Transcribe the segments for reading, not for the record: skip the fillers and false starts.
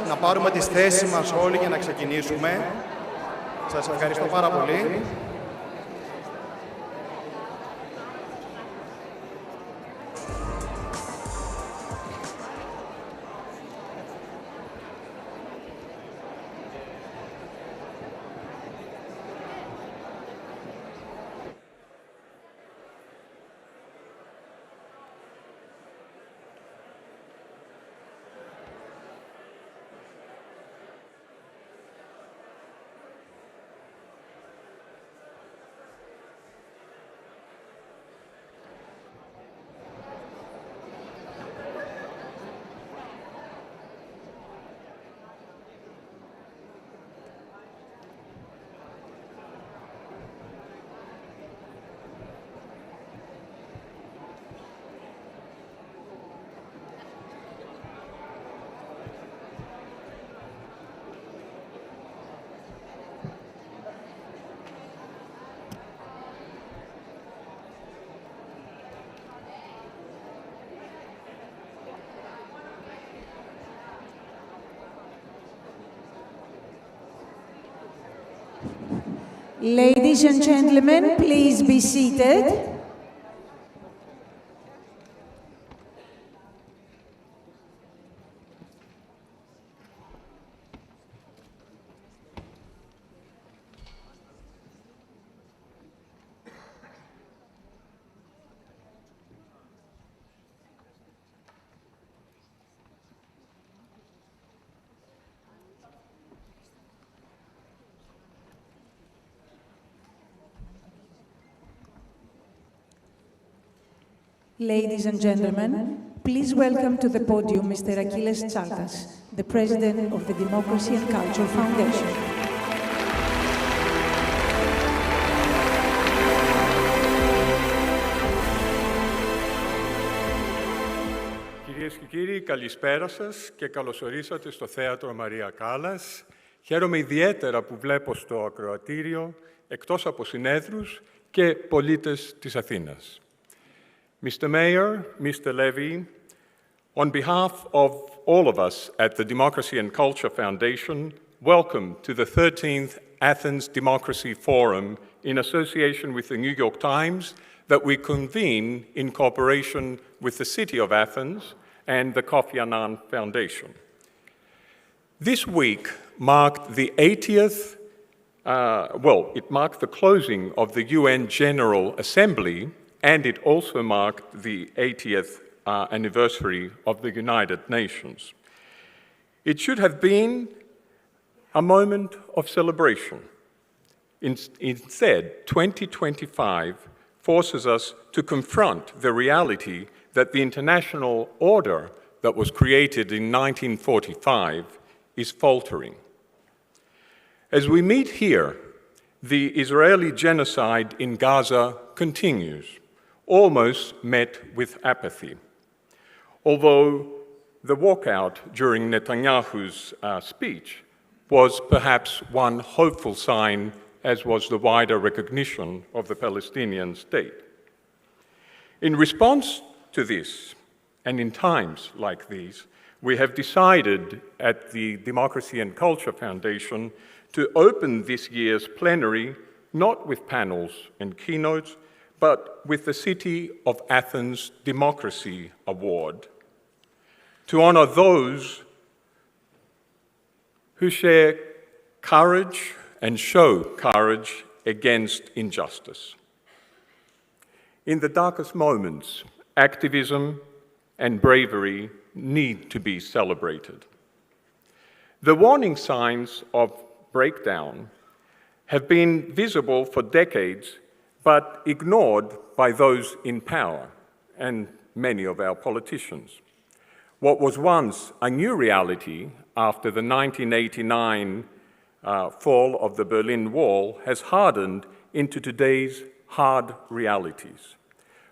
Να πάρουμε τις θέσεις μας όλοι για να ξεκινήσουμε. Σας ευχαριστώ πάρα πολύ. Ladies and gentlemen, please be seated. Ladies and gentlemen, please welcome to the podium Mr. Callas, the President of the Democracy and Culture Foundation. Κυρίες και κύριοι, καλησπέρα σας και καλώς ορίσατε στο Θέατρο Μαρία Callas. Χαίρομαι ιδιαίτερα που βλέπω στο ακροατήριο, εκτός από συνέδρους και πολίτες της Αθήνας. Mr. Mayor, Mr. Levy, on behalf of all of us at the Democracy and Culture Foundation, welcome to the 13th Athens Democracy Forum in association with the New York Times that we convene in cooperation with the City of Athens and the Kofi Annan Foundation. This week marked the 80th, it marked the closing of the UN General Assembly, and it also marked the 80th anniversary of the United Nations. It should have been a moment of celebration. Instead, 2025 forces us to confront the reality that the international order that was created in 1945 is faltering. As we meet here, the Israeli genocide in Gaza continues, almost met with apathy. Although the walkout during Netanyahu's speech was perhaps one hopeful sign, as was the wider recognition of the Palestinian state. In response to this, and in times like these, we have decided at the Democracy and Culture Foundation to open this year's plenary not with panels and keynotes, but with the City of Athens Democracy Award, to honor those who share courage and show courage against injustice. In the darkest moments, activism and bravery need to be celebrated. The warning signs of breakdown have been visible for decades, but ignored by those in power and many of our politicians. What was once a new reality after the 1989 fall of the Berlin Wall has hardened into today's hard realities.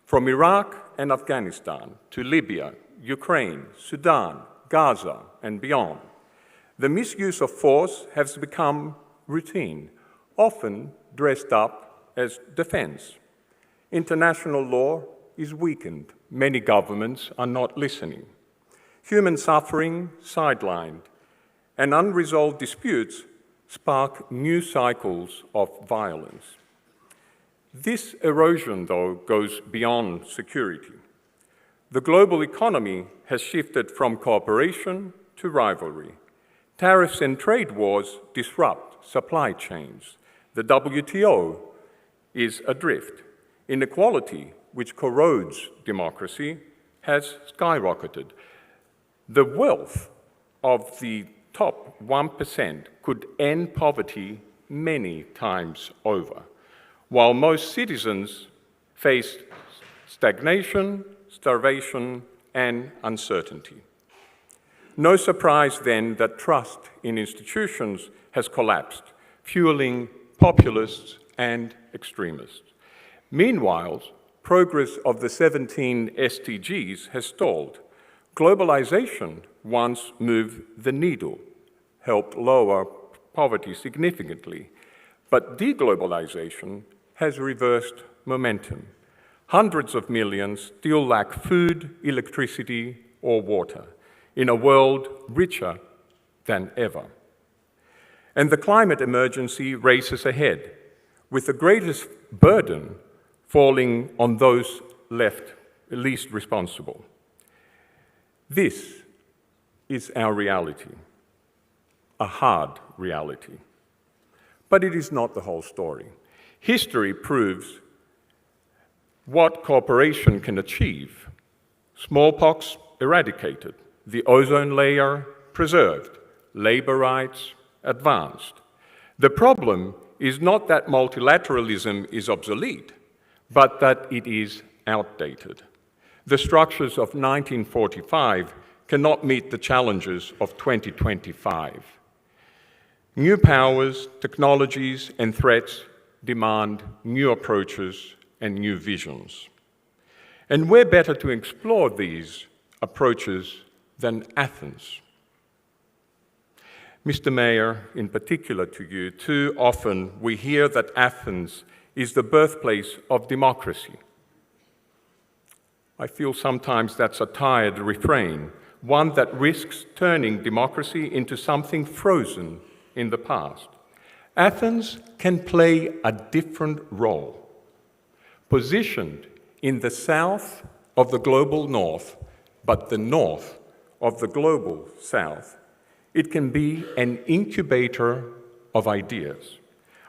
From Iraq and Afghanistan to Libya, Ukraine, Sudan, Gaza, and beyond, the misuse of force has become routine, often dressed up as defense. International law is weakened. Many governments are not listening. Human suffering sidelined. and unresolved disputes spark new cycles of violence. This erosion, though, goes beyond security. The global economy has shifted from cooperation to rivalry. Tariffs and trade wars disrupt supply chains. The WTO is adrift. Inequality, which corrodes democracy, has skyrocketed. The wealth of the top 1% could end poverty many times over, while most citizens face stagnation, starvation, and uncertainty. No surprise then that trust in institutions has collapsed, fueling populists and extremists. Meanwhile, progress of the 17 SDGs has stalled. Globalization once moved the needle, helped lower poverty significantly, but deglobalization has reversed momentum. Hundreds of millions still lack food, electricity, or water in a world richer than ever. And the climate emergency races ahead, with the greatest burden falling on those left least responsible. This is our reality, a hard reality. But it is not the whole story. History proves what cooperation can achieve. Smallpox eradicated, the ozone layer preserved, labor rights advanced. The problem is not that multilateralism is obsolete, but that it is outdated. The structures of 1945 cannot meet the challenges of 2025. New powers, technologies, and threats demand new approaches and new visions. And where better to explore these approaches than Athens? Mr. Mayor, in particular to you, too often we hear that Athens is the birthplace of democracy. I feel sometimes that's a tired refrain, one that risks turning democracy into something frozen in the past. Athens can play a different role. Positioned in the south of the global north, but the north of the global south, it can be an incubator of ideas,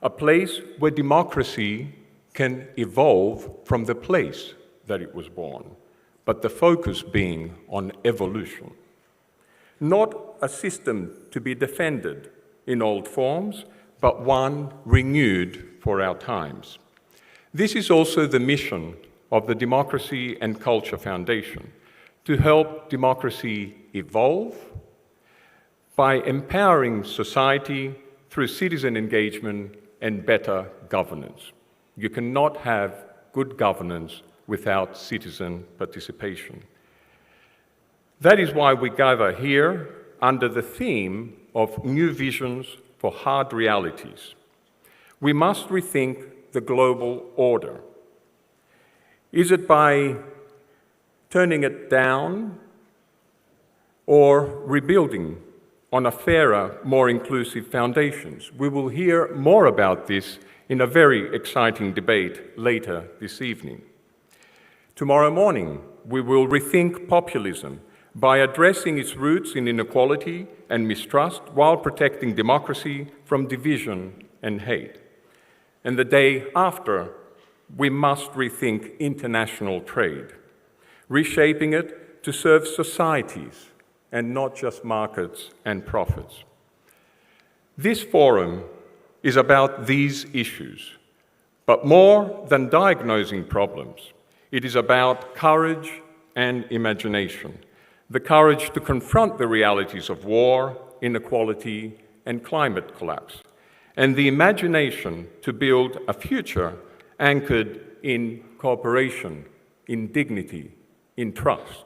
a place where democracy can evolve from the place that it was born, but the focus being on evolution. Not a system to be defended in old forms, but one renewed for our times. This is also the mission of the Democracy and Culture Foundation, to help democracy evolve by empowering society through citizen engagement and better governance. You cannot have good governance without citizen participation. That is why we gather here under the theme of new visions for hard realities. We must rethink the global order. Is it by turning it down or rebuilding on a fairer, more inclusive foundations? We will hear more about this in a very exciting debate later this evening. Tomorrow morning, we will rethink populism by addressing its roots in inequality and mistrust while protecting democracy from division and hate. And the day after, we must rethink international trade, reshaping it to serve societies and not just markets and profits. This forum is about these issues, but more than diagnosing problems, it is about courage and imagination, the courage to confront the realities of war, inequality, and climate collapse, and the imagination to build a future anchored in cooperation, in dignity, in trust.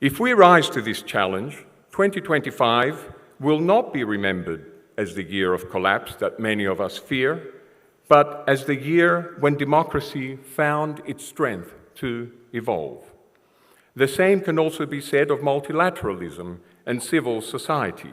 If we rise to this challenge, 2025 will not be remembered as the year of collapse that many of us fear, but as the year when democracy found its strength to evolve. The same can also be said of multilateralism and civil society.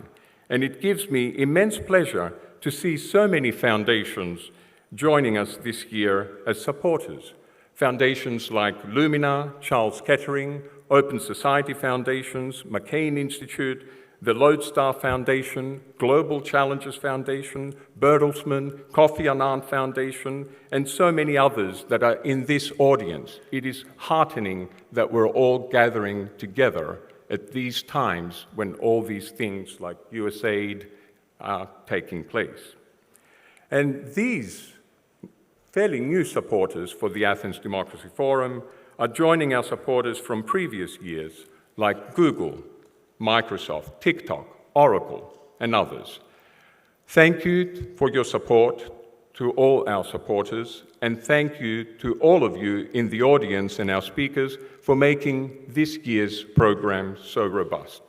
And it gives me immense pleasure to see so many foundations joining us this year as supporters. Foundations like Lumina, Charles Kettering, Open Society Foundations, McCain Institute, the Lodestar Foundation, Global Challenges Foundation, Bertelsmann, Kofi Annan Foundation, and so many others that are in this audience. It is heartening that we're all gathering together at these times when all these things like USAID are taking place. And these fairly new supporters for the Athens Democracy Forum are joining our supporters from previous years, like Google, Microsoft, TikTok, Oracle, and others. Thank you for your support to all our supporters, and thank you to all of you in the audience and our speakers for making this year's program so robust.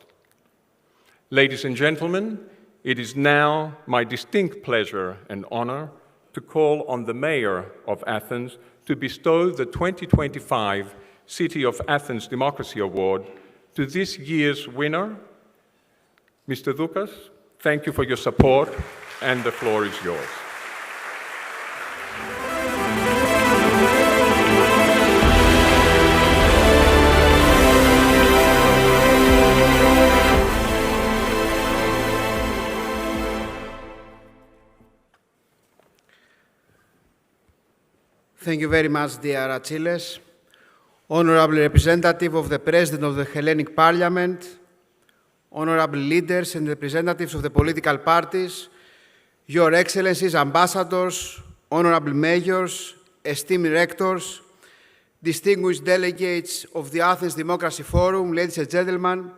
Ladies and gentlemen, it is now my distinct pleasure and honor to call on the Mayor of Athens to bestow the 2025 City of Athens Democracy Award to this year's winner, Mr. Doukas. Thank you for your support, and the floor is yours. Thank you very much, dear Achilles. Honorable Representative of the President of the Hellenic Parliament, honorable leaders and representatives of the political parties, Your Excellencies, ambassadors, honorable mayors, esteemed rectors, distinguished delegates of the Athens Democracy Forum, ladies and gentlemen,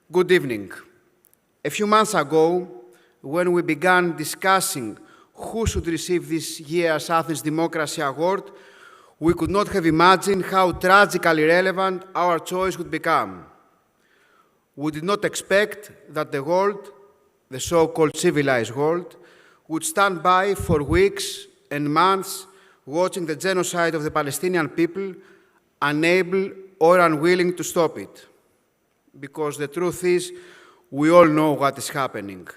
good evening. A few months ago, when we began discussing who should receive this year's Athens Democracy Award, we could not have imagined how tragically relevant our choice would become. We did not expect that the world, the so-called civilized world, would stand by for weeks and months watching the genocide of the Palestinian people, unable or unwilling to stop it. Because the truth is, we all know what is happening.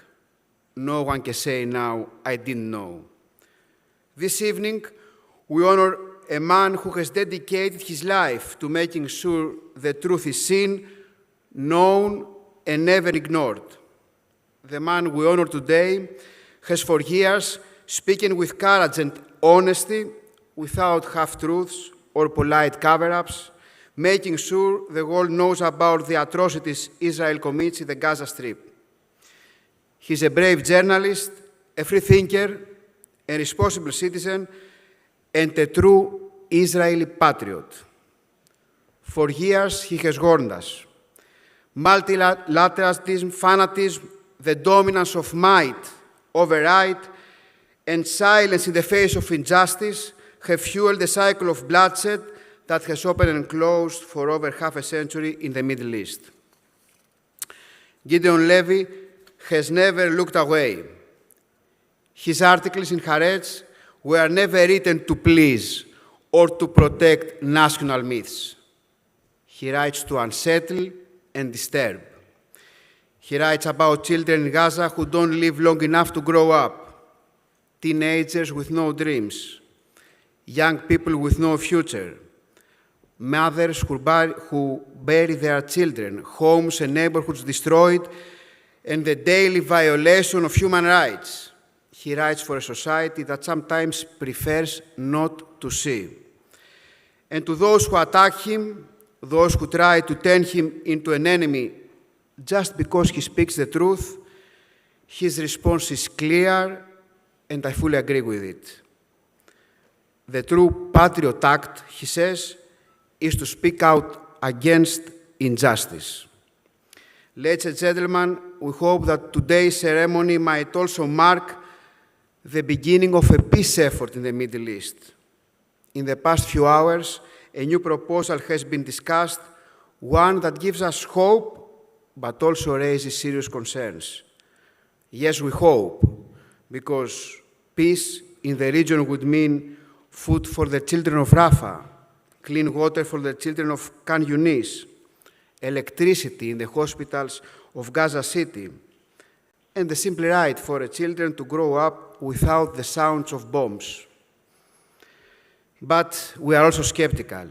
No one can say now, I didn't know. This evening, we honor a man who has dedicated his life to making sure the truth is seen, known, and never ignored. The man we honor today has for years spoken with courage and honesty, without half-truths or polite cover-ups, making sure the world knows about the atrocities Israel commits in the Gaza Strip. He's a brave journalist, a free thinker, a responsible citizen, and a true Israeli patriot. For years, he has warned us. Multilateralism, fanatism, the dominance of might over right, and silence in the face of injustice have fueled the cycle of bloodshed that has opened and closed for over half a century in the Middle East. Gideon Levy has never looked away. His articles in Haaretz were never written to please or to protect national myths. He writes to unsettle and disturb. He writes about children in Gaza who don't live long enough to grow up, teenagers with no dreams, young people with no future, mothers who bury their children, homes and neighborhoods destroyed, and the daily violation of human rights. He writes for a society that sometimes prefers not to see. And to those who attack him, those who try to turn him into an enemy just because he speaks the truth, his response is clear, and I fully agree with it. The true patriot act, he says, is to speak out against injustice. Ladies and gentlemen, we hope that today's ceremony might also mark the beginning of a peace effort in the Middle East. In the past few hours, a new proposal has been discussed, one that gives us hope, but also raises serious concerns. Yes, we hope, because peace in the region would mean food for the children of Rafah, clean water for the children of Khan Yunis, electricity in the hospitals of Gaza City, and the simple right for children to grow up without the sounds of bombs. But we are also skeptical,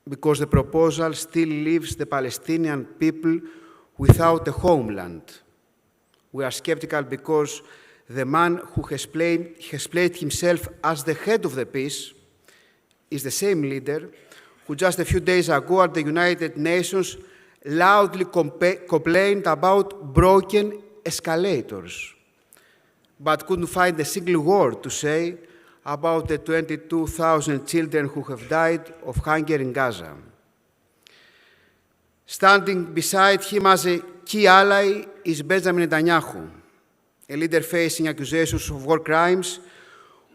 because the proposal still leaves the Palestinian people without a homeland. We are skeptical because the man who has played himself as the head of the peace is the same leader who just a few days ago at the United Nations loudly complained about broken escalators, but couldn't find a single word to say about the 22,000 children who have died of hunger in Gaza. Standing beside him as a key ally is Benjamin Netanyahu, a leader facing accusations of war crimes,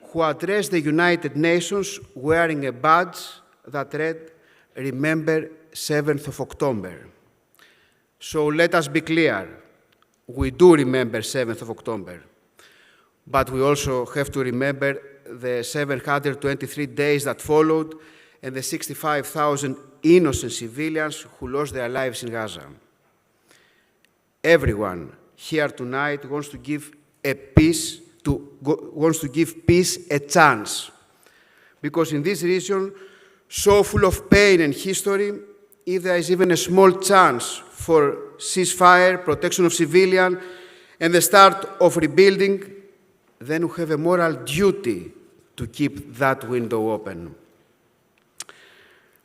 who addressed the United Nations wearing a badge that read, "Remember 7th of October." So let us be clear, we do remember 7th of October, but we also have to remember the 723 days that followed and the 65,000 innocent civilians who lost their lives in Gaza. Everyone here tonight wants to give peace a chance, because in this region, so full of pain and history, if there is even a small chance for ceasefire, protection of civilians, and the start of rebuilding, then we have a moral duty to keep that window open.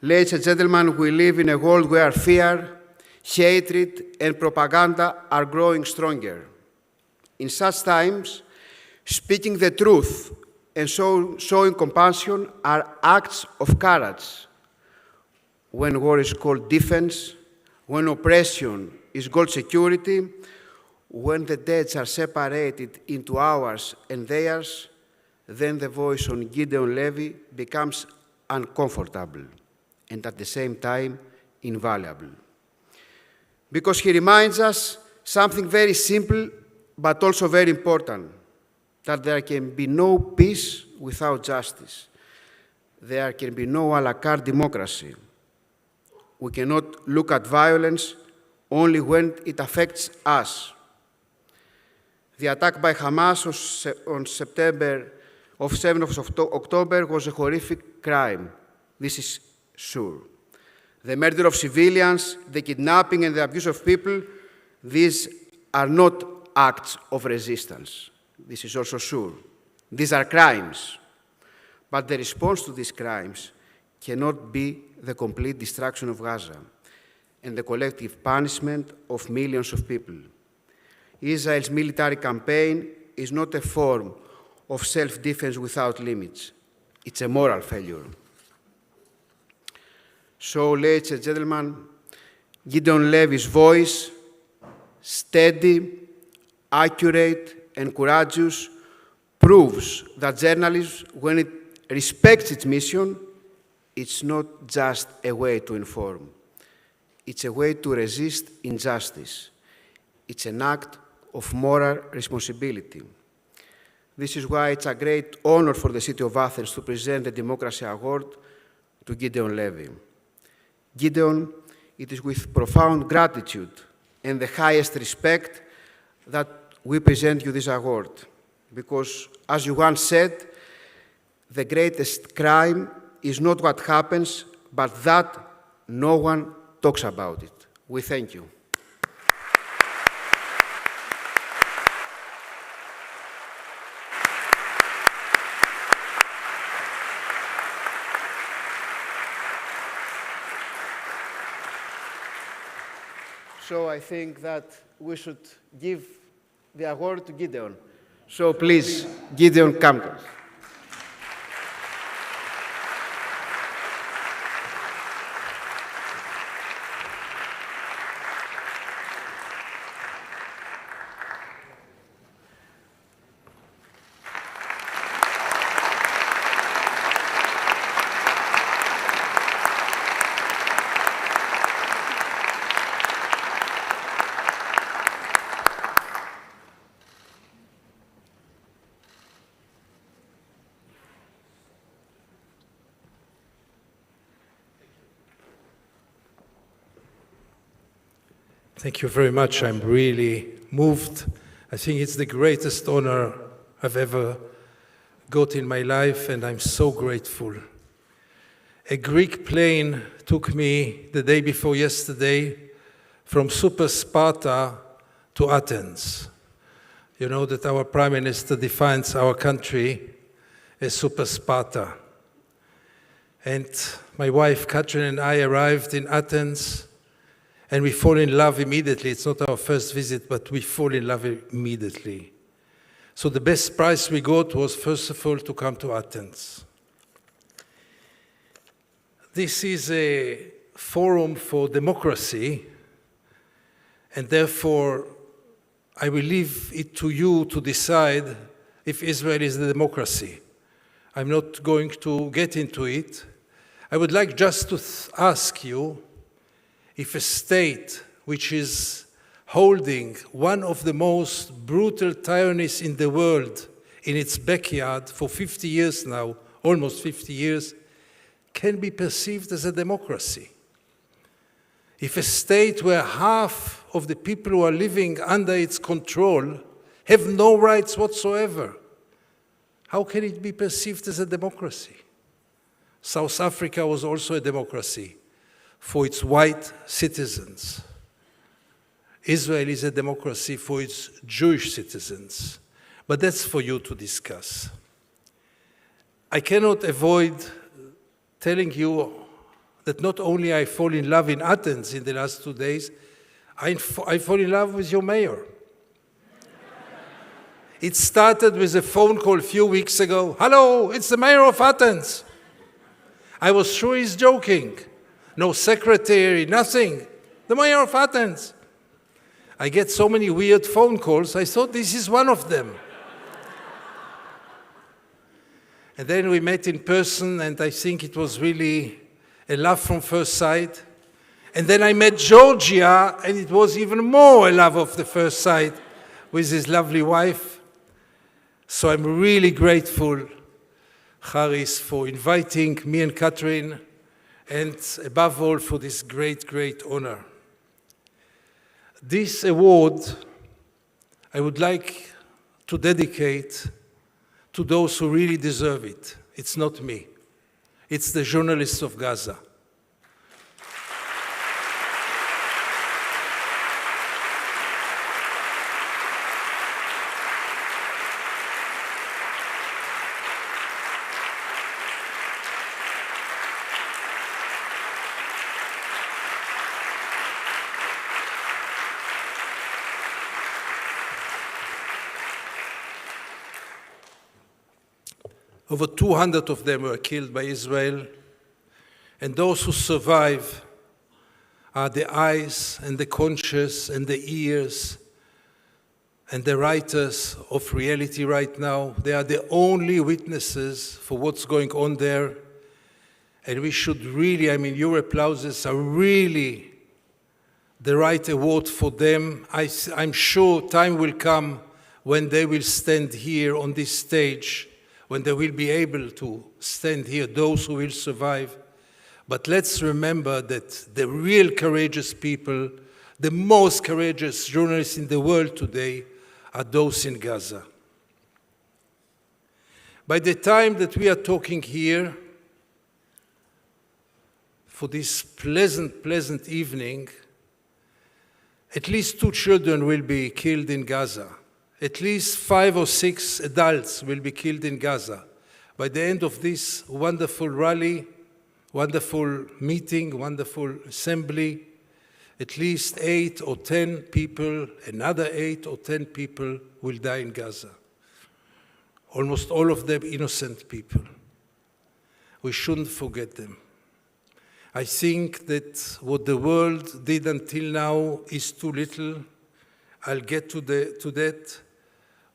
Ladies and gentlemen, we live in a world where fear, hatred, and propaganda are growing stronger. In such times, speaking the truth and showing compassion are acts of courage. When war is called defense, when oppression is called security, when the dead are separated into ours and theirs, then the voice on Gideon Levy becomes uncomfortable and at the same time invaluable. Because he reminds us something very simple but also very important, that there can be no peace without justice. There can be no a la carte democracy. We cannot look at violence only when it affects us. The attack by Hamas on 7th of October was a horrific crime. This is sure. The murder of civilians, the kidnapping and the abuse of people, these are not acts of resistance. This is also sure. These are crimes. But the response to these crimes cannot be the complete destruction of Gaza and the collective punishment of millions of people. Israel's military campaign is not a form of self-defense without limits. It's a moral failure. So, ladies and gentlemen, Gideon Levy's voice, steady, accurate, and courageous, proves that journalism, when it respects its mission, it's not just a way to inform. It's a way to resist injustice. It's an act of moral responsibility. This is why it's a great honor for the city of Athens to present the Democracy Award to Gideon Levy. Gideon, it is with profound gratitude and the highest respect that we present you this award, because, as you once said, the greatest crime is not what happens, but that no one talks about it. We thank you. So I think that we should give the award to Gideon. So please, Gideon, come to us. Thank you very much. I'm really moved I think it's the greatest honor I've ever got in my life, and I'm so grateful. A Greek plane took me the day before yesterday from Super Sparta to Athens. You know that our Prime Minister defines our country as Super Sparta. And my wife Katrin and I arrived in Athens, and we fall in love immediately. It's not our first visit, but we fall in love immediately. So the best prize we got was, first of all, to come to Athens. This is a forum for democracy, and therefore I will leave it to you to decide if Israel is a democracy. I'm not going to get into it. I would like just to ask you if a state which is holding one of the most brutal tyrannies in the world in its backyard for 50 years now, almost 50 years, can be perceived as a democracy. If a state where half of the people who are living under its control have no rights whatsoever, how can it be perceived as a democracy? South Africa was also a democracy for its white citizens. Israel is a democracy for its Jewish citizens. But that's for you to discuss. I cannot avoid telling you that not only I fall in love in Athens in the last 2 days, I fall in love with your mayor. It started with a phone call a few weeks ago. Hello, it's the mayor of Athens. I was sure he's joking. No secretary, nothing. The mayor of Athens. I get so many weird phone calls, I thought this is one of them. And then we met in person, and I think it was really a love from first sight. And then I met Georgia, and it was even more a love of the first sight with his lovely wife. So I'm really grateful, Haris, for inviting me and Katrin, and above all for this great, great honor. This award I would like to dedicate to those who really deserve it. It's not me. It's the journalists of Gaza. Over 200 of them were killed by Israel, and those who survive are the eyes and the conscience and the ears and the writers of reality right now. They are the only witnesses for what's going on there, and we should really, your applauses are really the right award for them. I'm sure time will come when they will stand here on this stage, when they will be able to stand here, those who will survive. But let's remember that the real courageous people, the most courageous journalists in the world today, are those in Gaza. By the time that we are talking here, for this pleasant, pleasant evening, at least 2 children will be killed in Gaza. At least 5 or 6 adults will be killed in Gaza. By the end of this wonderful rally, wonderful meeting, wonderful assembly, at least 8 or 10 people, another 8 or 10 people will die in Gaza. Almost all of them innocent people. We shouldn't forget them. I think that what the world did until now is too little. I'll get to that.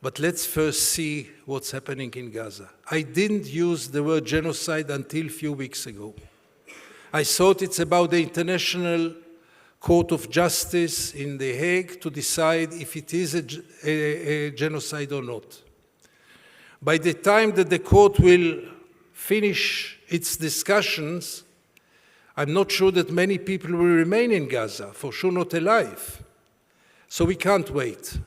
But let's first see what's happening in Gaza. I didn't use the word genocide until a few weeks ago. I thought it's about the International Court of Justice in The Hague to decide if it is a genocide or not. By the time that the court will finish its discussions, I'm not sure that many people will remain in Gaza, for sure not alive. So we can't wait.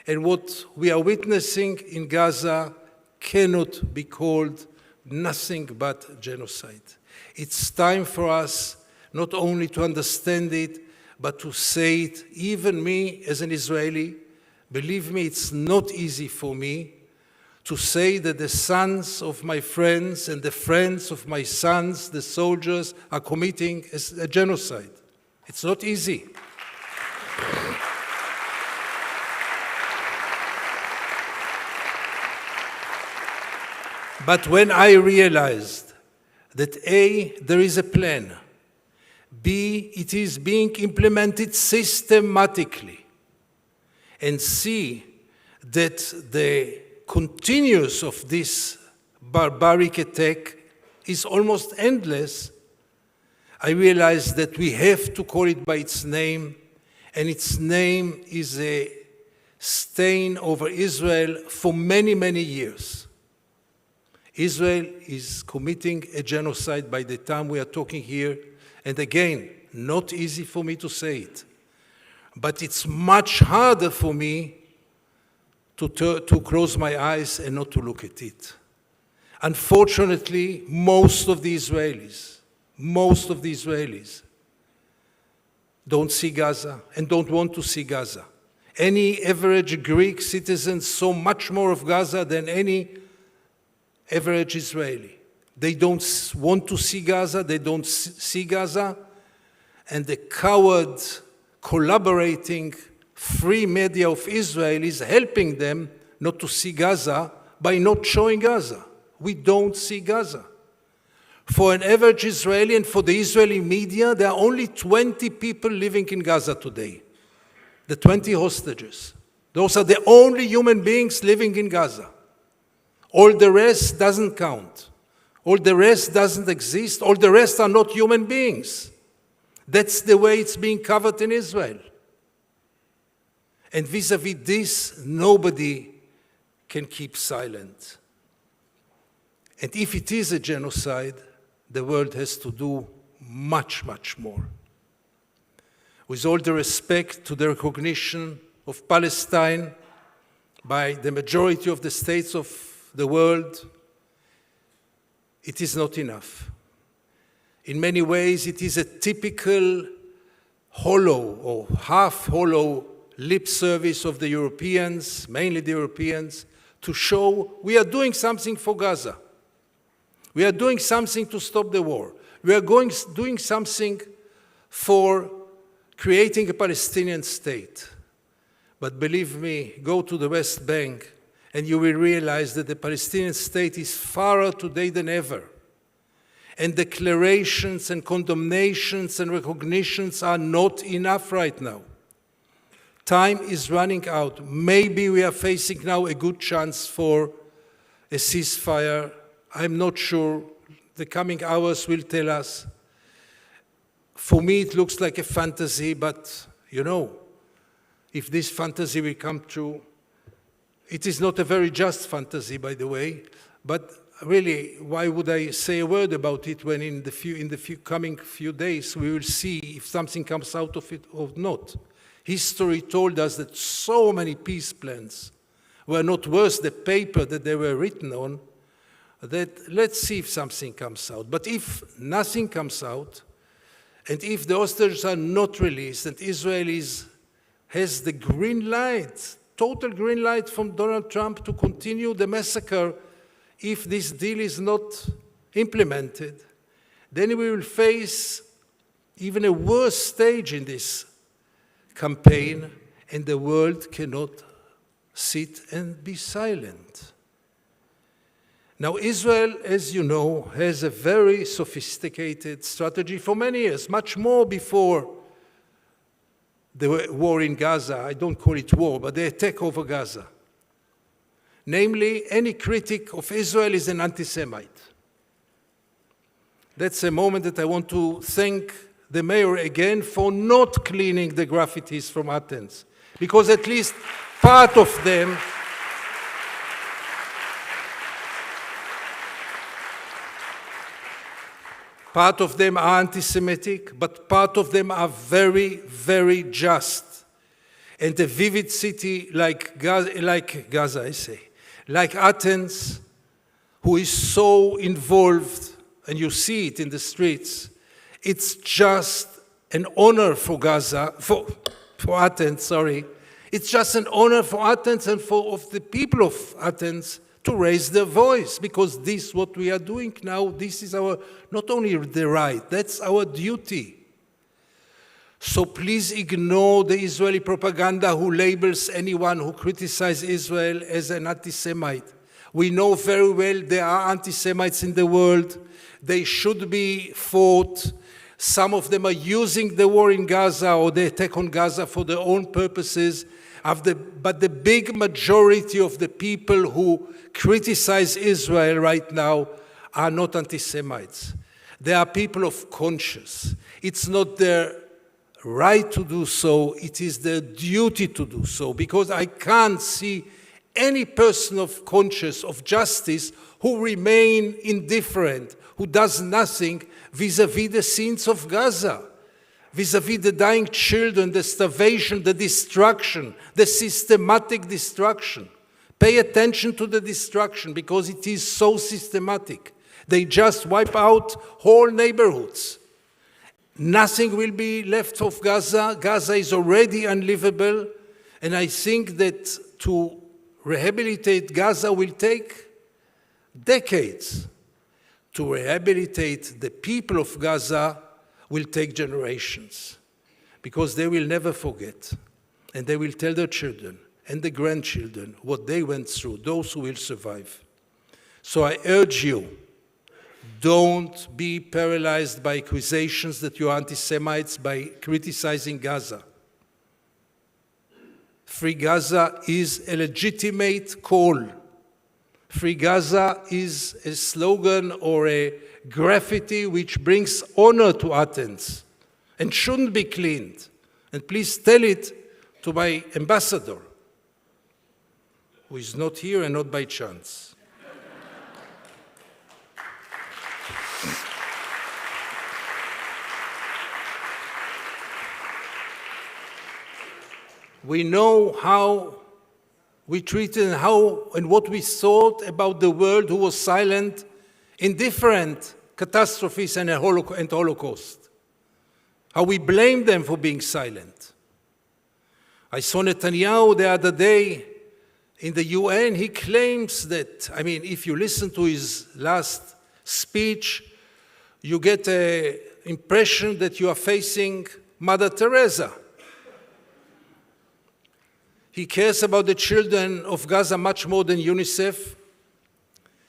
And what we are witnessing in Gaza cannot be called nothing but genocide. It's time for us not only to understand it, but to say it. Even me, as an Israeli, believe me, it's not easy for me to say that the sons of my friends and the friends of my sons, the soldiers, are committing a genocide. It's not easy. But when I realized that A, there is a plan, B, it is being implemented systematically, and C, that the continuance of this barbaric attack is almost endless, I realized that we have to call it by its name, and its name is a stain over Israel for many, many years. Israel is committing a genocide by the time we are talking here, and again, not easy for me to say it, but it's much harder for me to close my eyes and not to look at it. Unfortunately, most of the Israelis don't see Gaza and don't want to see Gaza. Any average Greek citizen saw much more of Gaza than any average Israeli. They don't want to see Gaza, they don't see Gaza, and the coward collaborating free media of Israel is helping them not to see Gaza by not showing Gaza. We don't see Gaza. For an average Israeli and for the Israeli media, there are only 20 people living in Gaza today. The 20 hostages. Those are the only human beings living in Gaza. All the rest doesn't count. All the rest doesn't exist. All the rest are not human beings. That's the way it's being covered in Israel. And vis-a-vis this, nobody can keep silent. And if it is a genocide, the world has to do much, much more. With all the respect to the recognition of Palestine by the majority of the states of the world, it is not enough. In many ways, it is a typical hollow or half-hollow lip service of the Europeans, mainly the Europeans, to show we are doing something for Gaza. We are doing something to stop the war. We are doing something for creating a Palestinian state. But believe me, go to the West Bank and you will realize that the Palestinian state is fairer today than ever. And declarations and condemnations and recognitions are not enough right now. Time is running out. Maybe we are facing now a good chance for a ceasefire. I'm not sure. The coming hours will tell us. For me, it looks like a fantasy, but you know, if this fantasy will come true, it is not a very just fantasy, by the way, but really, why would I say a word about it when in the coming few days we will see if something comes out of it or not? History told us that so many peace plans were not worth the paper that they were written on, that let's see if something comes out. But if nothing comes out, and if the hostages are not released, and Israel has the green light, total green light from Donald Trump to continue the massacre, if this deal is not implemented, then we will face even a worse stage in this campaign, and the world cannot sit and be silent. Now, Israel, as you know, has a very sophisticated strategy for many years, much more before the war in Gaza. I don't call it war, but the attack over Gaza. Namely, any critic of Israel is an anti-Semite. That's a moment that I want to thank the mayor again for not cleaning the graffitis from Athens, because at least part of them are anti-Semitic, but part of them are very, very just. and a vivid city like Gaza, like Athens, who is so involved, and you see it in the streets. It's just an honor for for Athens, It's just an honor for Athens and of the people of Athens to raise their voice, because this is what we are doing now. This is our, not only the right, that's our duty. So please ignore the Israeli propaganda who labels anyone who criticizes Israel as an anti-Semite. We know very well there are anti-Semites in the world. They should be fought. Some of them are using the war in Gaza or the attack on Gaza for their own purposes. But the big majority of the people who criticize Israel right now are not anti-Semites. They are people of conscience. It's not their right to do so, it is their duty to do so, because I can't see any person of conscience, of justice, who remain indifferent, who does nothing vis-à-vis the scenes of Gaza, vis-à-vis the dying children, the starvation, the destruction, the systematic destruction. Pay attention to the destruction, because it is so systematic. They just wipe out whole neighborhoods. Nothing will be left of Gaza. Gaza is already unlivable, and I think that to rehabilitate Gaza will take decades. To rehabilitate the people of Gaza will take generations, because they will never forget, and they will tell their children and the grandchildren what they went through, those who will survive. So I urge you, don't be paralyzed by accusations that you are anti-Semites by criticizing Gaza. Free Gaza is a legitimate call. Free Gaza is a slogan or a graffiti which brings honor to Athens and shouldn't be cleaned. And please tell it to my ambassador, who is not here and not by chance. We know how we treated and what we thought about the world who was silent in different catastrophes and Holocaust. How we blame them for being silent. I saw Netanyahu the other day in the UN. He claims that, if you listen to his last speech, you get an impression that you are facing Mother Teresa. He cares about the children of Gaza much more than UNICEF.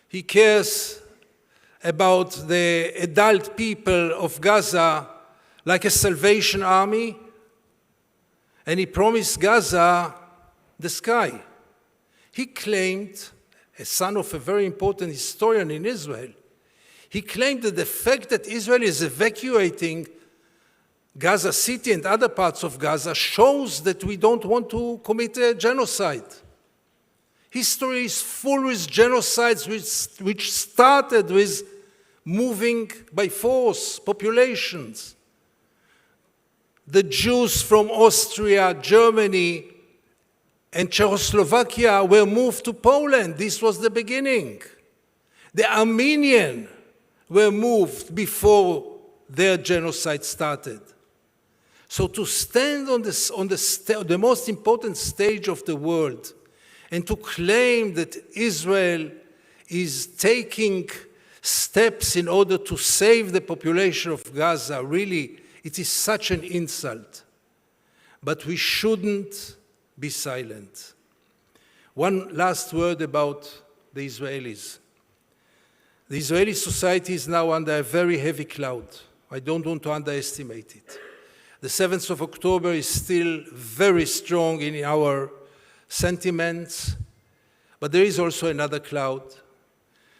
He cares about the adult people of Gaza like a Salvation Army. And he promised Gaza the sky. He claimed, as son of a very important historian in Israel, he claimed that the fact that Israel is evacuating Gaza City and other parts of Gaza shows that we don't want to commit a genocide. History is full with genocides which started with moving by force populations. The Jews from Austria, Germany, and Czechoslovakia were moved to Poland. This was the beginning. The Armenians were moved before their genocide started. So to stand on the most important stage of the world and to claim that Israel is taking steps in order to save the population of Gaza, really, it is such an insult. But we shouldn't be silent. One last word about the Israelis. The Israeli society is now under a very heavy cloud. I don't want to underestimate it. The 7th of October is still very strong in our sentiments, but there is also another cloud.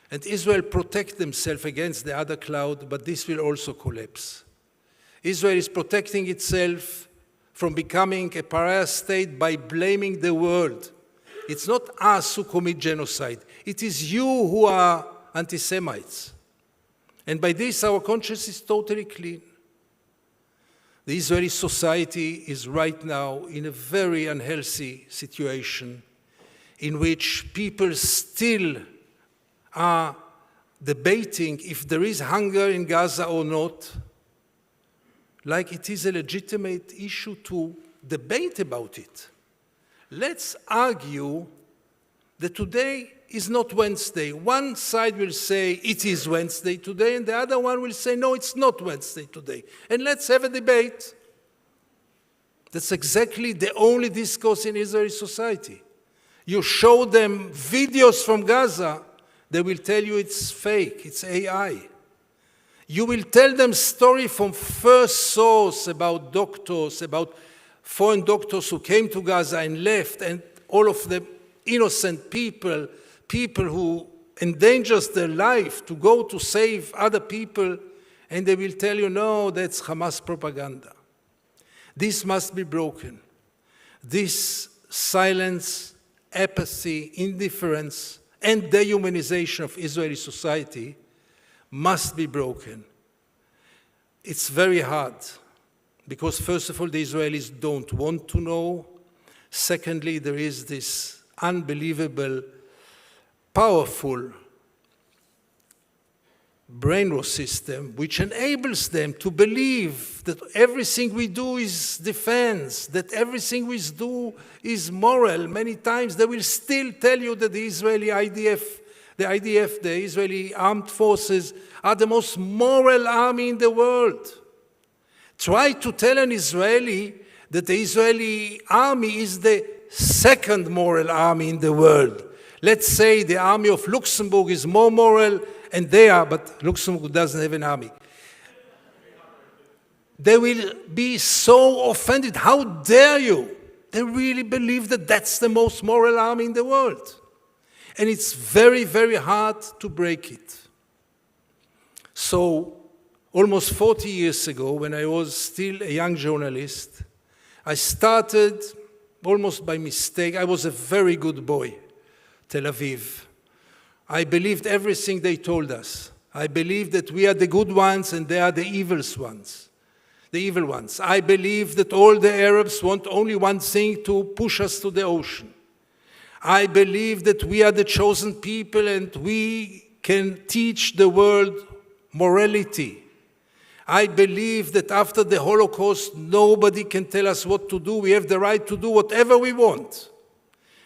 And Israel protects themselves against the other cloud, but this will also collapse. Israel is protecting itself from becoming a pariah state by blaming the world. It's not us who commit genocide. It is you who are anti-Semites. And by this, our conscience is totally clean. The Israeli society is right now in a very unhealthy situation in which people still are debating if there is hunger in Gaza or not, like it is a legitimate issue to debate about it. Let's argue that today is not Wednesday. One side will say it is Wednesday today, and the other one will say, no, it's not Wednesday today. And let's have a debate. That's exactly the only discourse in Israeli society. You show them videos from Gaza, they will tell you it's fake, it's AI. You will tell them story from first source about doctors, about foreign doctors who came to Gaza and left, and all of them innocent people, people who endangers their life to go to save other people, and they will tell you, no, that's Hamas propaganda. This must be broken. This silence, apathy, indifference, and dehumanization of Israeli society must be broken. It's very hard, because first of all, the Israelis don't want to know. Secondly, there is this unbelievable, powerful brainwash system which enables them to believe that everything we do is defense, that everything we do is moral. Many times they will still tell you that the Israeli IDF, the Israeli armed forces, are the most moral army in the world. Try to tell an Israeli that the Israeli army is the second moral army in the world. Let's say the army of Luxembourg is more moral, and they are, but Luxembourg doesn't have an army. They will be so offended. How dare you? They really believe that that's the most moral army in the world. And it's very, very hard to break it. So, almost 40 years ago, when I was still a young journalist, I started almost by mistake. I was a very good boy, Tel Aviv. I believed everything they told us. I believed that we are the good ones and they are the evil ones. I believed that all the Arabs want only one thing, to push us to the ocean. I believed that we are the chosen people and we can teach the world morality. I believe that after the Holocaust, nobody can tell us what to do. We have the right to do whatever we want.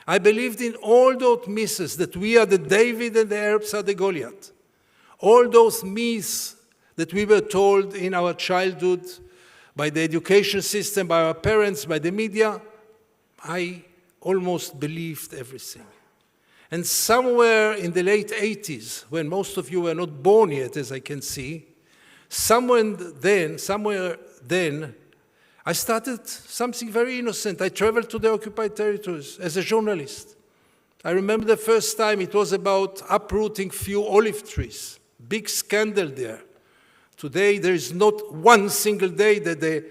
I believed in all those myths, that we are the David and the Arabs are the Goliath. All those myths that we were told in our childhood by the education system, by our parents, by the media, I almost believed everything. And somewhere in the late 80s, when most of you were not born yet, as I can see, somewhere then, I started something very innocent. I traveled to the occupied territories as a journalist. I remember the first time it was about uprooting few olive trees. Big scandal there. Today there is not one single day that the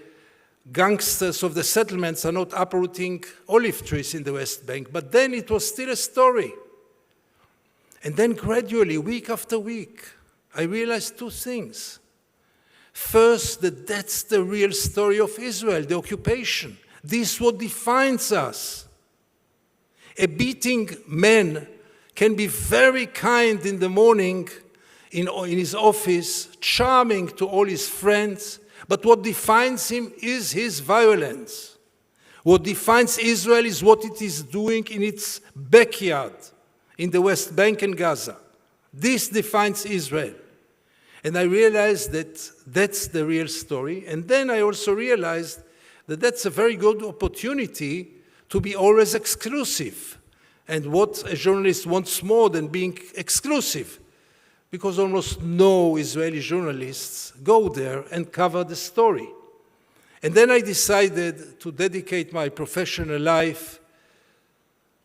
gangsters of the settlements are not uprooting olive trees in the West Bank. But then it was still a story. And then gradually, week after week, I realized two things. First, that that's the real story of Israel, the occupation. This is what defines us. A beating man can be very kind in the morning in his office, charming to all his friends, but what defines him is his violence. What defines Israel is what it is doing in its backyard, in the West Bank and Gaza. This defines Israel. And I realized that that's the real story. And then I also realized that that's a very good opportunity to be always exclusive. And what a journalist wants more than being exclusive, because almost no Israeli journalists go there and cover the story. And then I decided to dedicate my professional life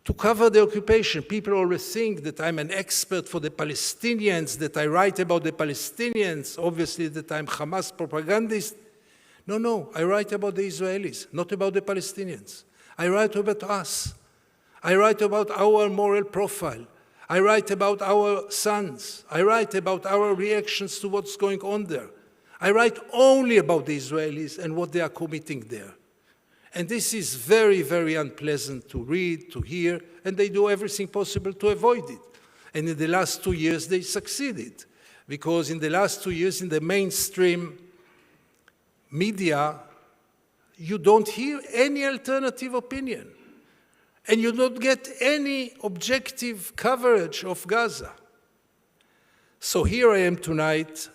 to cover the occupation. People always think that I'm an expert for the Palestinians, that I write about the Palestinians, obviously that I'm Hamas propagandist. No, I write about the Israelis, not about the Palestinians. I write about us. I write about our moral profile. I write about our sons. I write about our reactions to what's going on there. I write only about the Israelis and what they are committing there. And this is very, very unpleasant to read, to hear, and they do everything possible to avoid it. And in the last 2 years, they succeeded. Because in the last 2 years, in the mainstream media, you don't hear any alternative opinion. And you don't get any objective coverage of Gaza. So here I am tonight,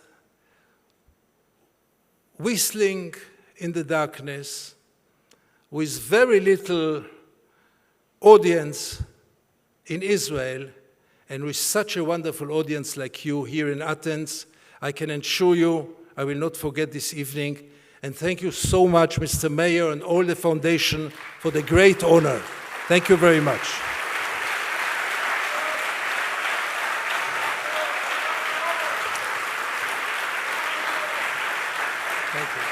whistling in the darkness, with very little audience in Israel, and with such a wonderful audience like you here in Athens. I can assure you I will not forget this evening. And thank you so much, Mr. Mayor, and all the foundation for the great honor. Thank you very much. Thank you.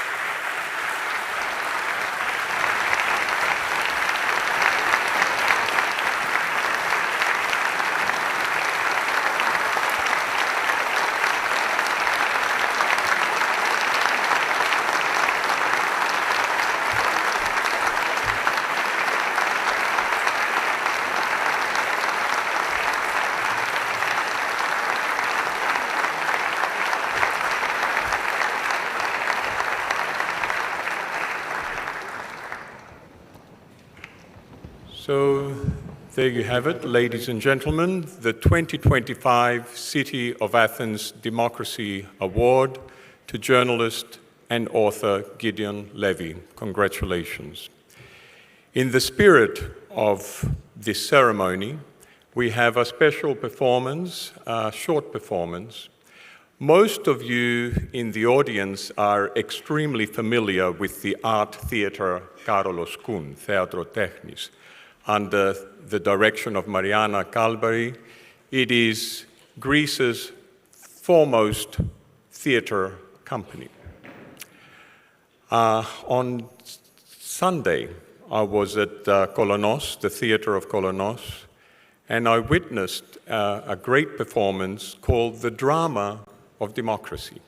So there you have it, ladies and gentlemen, the 2025 City of Athens Democracy Award to journalist and author Gideon Levy. Congratulations. In the spirit of this ceremony, we have a special performance, a short performance. Most of you in the audience are extremely familiar with the art theater Carlos Koun, Theatrotechnis, under the direction of Mariana Kalbari. It is Greece's foremost theater company. On Sunday, I was at Kolonos, the theater of Kolonos, and I witnessed a great performance called The Drama of Democracy.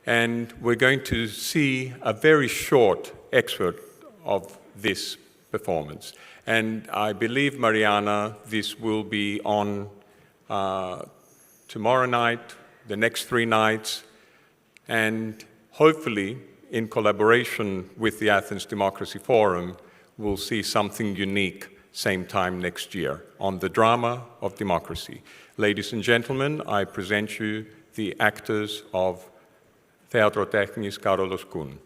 And we're going to see a very short excerpt of this performance. And I believe, Mariana, this will be on tomorrow night, the next 3 nights, and hopefully, in collaboration with the Athens Democracy Forum, we'll see something unique same time next year on the drama of democracy. Ladies and gentlemen, I present you the actors of Theatrotechnis Carlos Koun.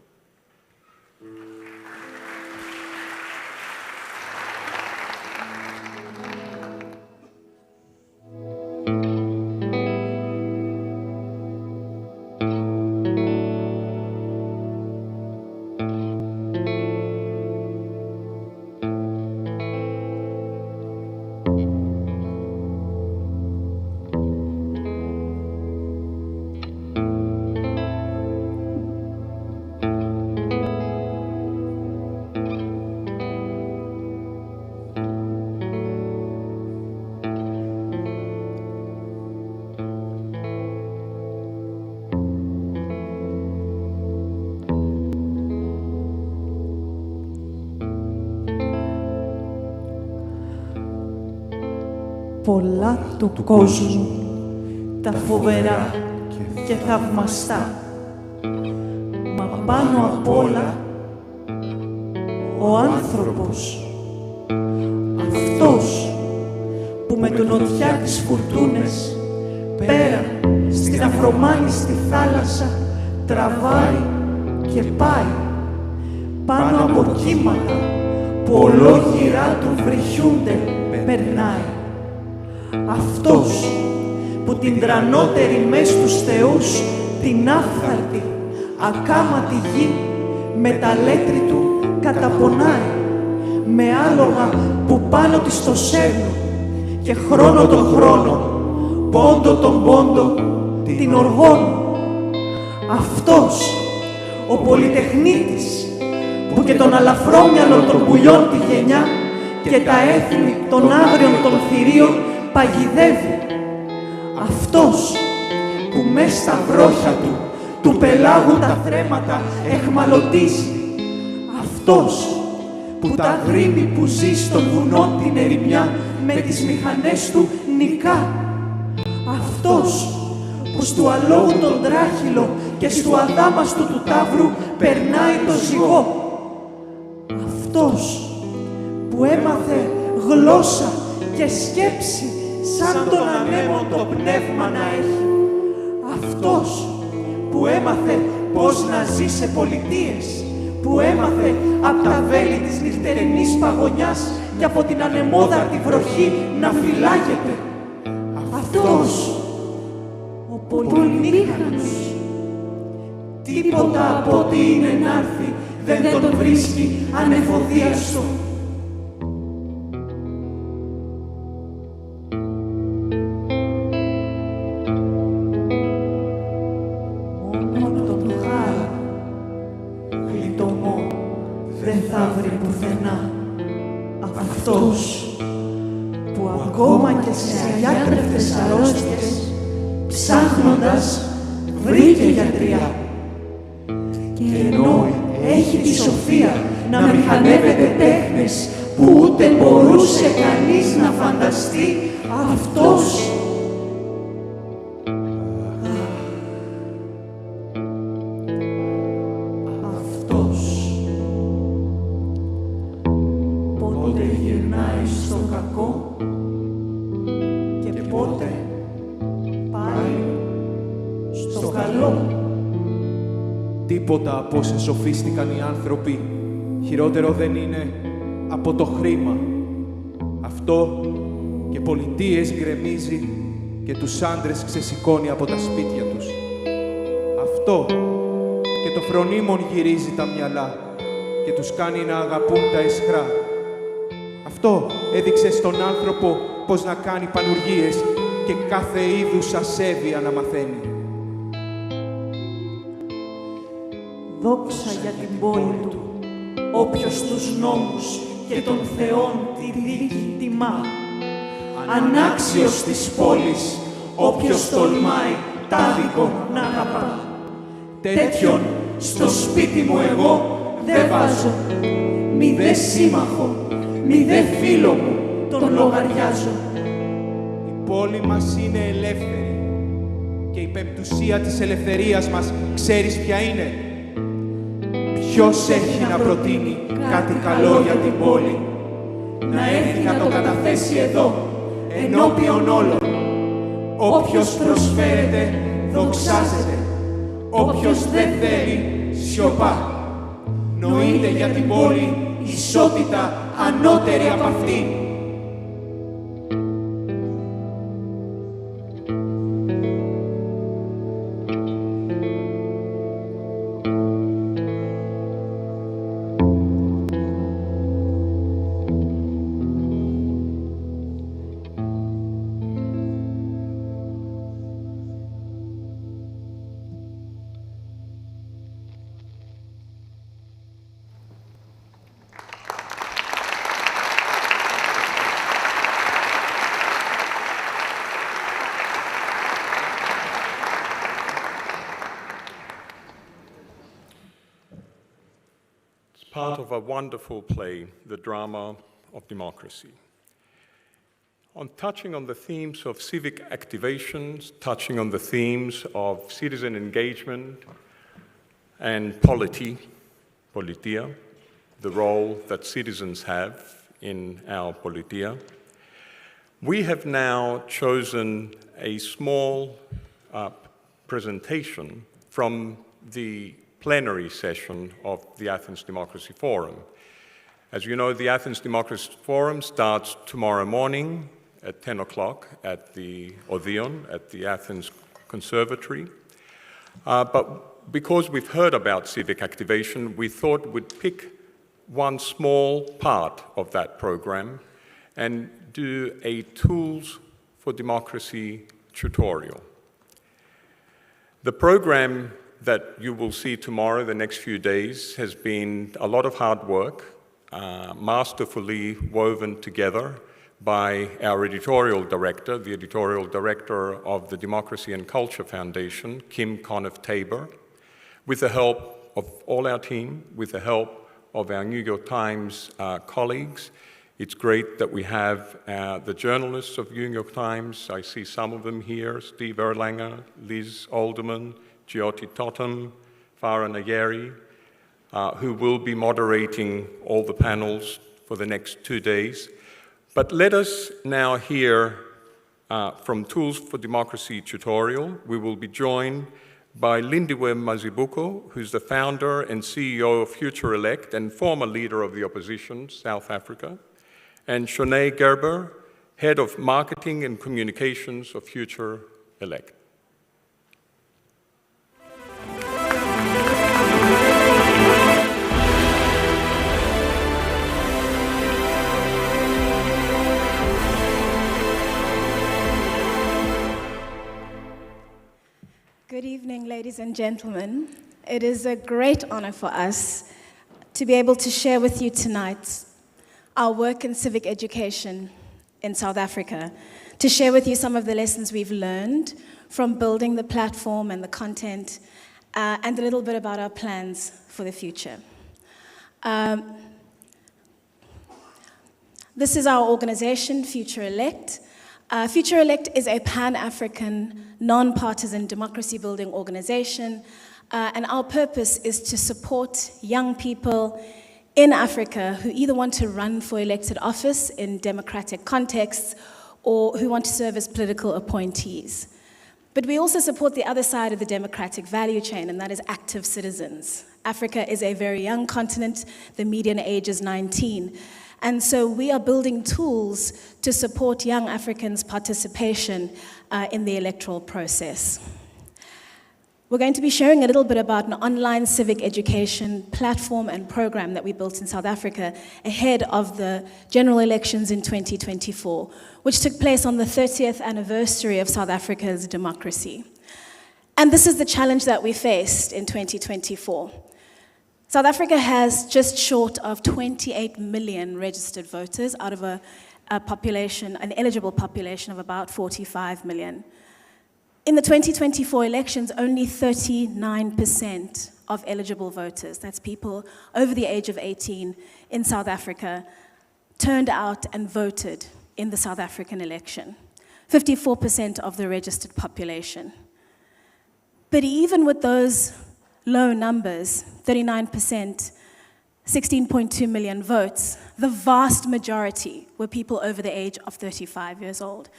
Πολλά του κόσμου, τα φοβερά και θαυμαστά. Μα πάνω απ' όλα, ο άνθρωπος. Αυτός που με του νοτιά τις φουρτούνες, πέρα στην αφρομάνιστη θάλασσα, τραβάει και πάει. Πάνω από κύματα που ολόγυρά του βρυχιούνται, περνάει. Αυτός που την τρανότερη μες στους θεούς, την άφθαρτη, ακάματη γη, με τα λέτρη του καταπονάει, με άλογα που πάνω της το σέρνουν και χρόνο τον χρόνο, πόντο τον πόντο, την οργώνουν. Αυτός ο πολυτεχνίτης που και τον αλαφρόμυαλο των πουλιών τη γενιά και τα έθνη των άγριων των θηρίων παγιδεύει. Αυτός που μες στα βρόχια του πελάγου τα θρέματα εχμαλωτίζει. Αυτός που τα γρήμη που ζει στον βουνό την ερημιά με τις μηχανές του νικά. Αυτός που στου αλόγου τον τράχυλο και στου αδάμαστου του ταύρου περνάει το ζυγό. Αυτός που έμαθε γλώσσα και σκέψη σαν τον ανέμο το πνεύμα να έχει. Αυτός που έμαθε πώς να ζει σε πολιτείες, που έμαθε απ' τα βέλη της νυχτερινής παγωνιάς και από την ανεμόδαρτη βροχή να φυλάγεται. Αυτός ο πολυμήχανος. Τίποτα από ό,τι είναι να'ρθει δεν τον βρίσκει ανεφοδίαστο. Μόνο τον χάρη γλιτωμό δεν θα βρει πουθενά. Αυτός που ακόμα και σε αγιάτρευτες αρρώστιες ψάχνοντας βρήκε γιατριά. Και ενώ έχει τη σοφία να μηχανεύεται τέχνες που ούτε μπορούσε κανείς να φανταστεί, αυτός πότε γυρνάει στο κακό και πότε πάει στο καλό. Τίποτα από όσα σοφίστηκαν οι άνθρωποι χειρότερο δεν είναι από το χρήμα. Αυτό και πολιτείες γκρεμίζει και τους άντρες ξεσηκώνει από τα σπίτια τους. Αυτό και το φρονίμον γυρίζει τα μυαλά και τους κάνει να αγαπούν τα αισχρά. Αυτό έδειξε στον άνθρωπο πώς να κάνει πανουργίες και κάθε είδους ασέβεια να μαθαίνει. Δόξα για την πόλη του, όποιος τους νόμους και των θεών τη δίκη τιμά. Ανάξιος της πόλης, όποιος τολμάει τάδικο να αγαπά. Τέτοιον στο σπίτι μου εγώ δεν βάζω, μη δε σύμμαχο, μη δε φίλο μου τον λογαριάζω. Η πόλη μας είναι ελεύθερη και η πεμπτουσία της ελευθερίας μας ξέρεις ποια είναι. Ποιος έχει να προτείνει κάτι καλό για την πόλη, να έρθει να το καταθέσει εδώ, ενώπιον όλων. Όποιος προσφέρεται, δοξάζεται. Όποιος δεν θέλει, σιωπά. Νοείται για την πόλη ισότητα ανώτερη από αυτήν. Part of a wonderful play, The Drama of Democracy. On touching on the themes of civic activations, touching on the themes of citizen engagement and politia, the role that citizens have in our politia, we have now chosen a small presentation from the plenary session of the Athens Democracy Forum. As you know, the Athens Democracy Forum starts tomorrow morning at 10 o'clock at the Odeon, at the Athens Conservatory. But because we've heard about civic activation, we thought we'd pick one small part of that program and do a Tools for Democracy tutorial. The program that you will see tomorrow, the next few days, has been a lot of hard work, masterfully woven together by our editorial director, the editorial director of the Democracy and Culture Foundation, Kim Conniff-Tabor, with the help of all our team, with the help of our New York Times colleagues. It's great that we have the journalists of New York Times. I see some of them here, Steve Erlanger, Liz Alderman, Jyoti Totem, Farah Nayeri, who will be moderating all the panels for the next 2 days. But let us now hear from Tools for Democracy tutorial. We will be joined by Lindiwe Mazibuko, who's the founder and CEO of Future Elect and former leader of the opposition, South Africa, and Shanae Gerber, head of marketing and communications of Future Elect. Good evening, ladies and gentlemen. It is a great honor for us to be able to share with you tonight our work in civic education in South Africa, to share with you some of the lessons we've learned from building the platform and the content, and a little bit about our plans for the future. This is our organization, Future Elect. Future Elect is a Pan-African, non-partisan democracy-building organization, and our purpose is to support young people in Africa who either want to run for elected office in democratic contexts or who want to serve as political appointees. But we also support the other side of the democratic value chain, and that is active citizens. Africa is a very young continent. The median age is 19. And so we are building tools to support young Africans' participation in the electoral process. We're going to be sharing a little bit about an online civic education platform and program that we built in South Africa ahead of the general elections in 2024, which took place on the 30th anniversary of South Africa's democracy. And this is the challenge that we faced in 2024. South Africa has just short of 28 million registered voters out of a population, an eligible population of about 45 million. In the 2024 elections, only 39% of eligible voters, that's people over the age of 18 in South Africa, turned out and voted in the South African election. 54% of the registered population. But even with those low numbers, 39%, 16.2 million votes, the vast majority were people over the age of 35 years old.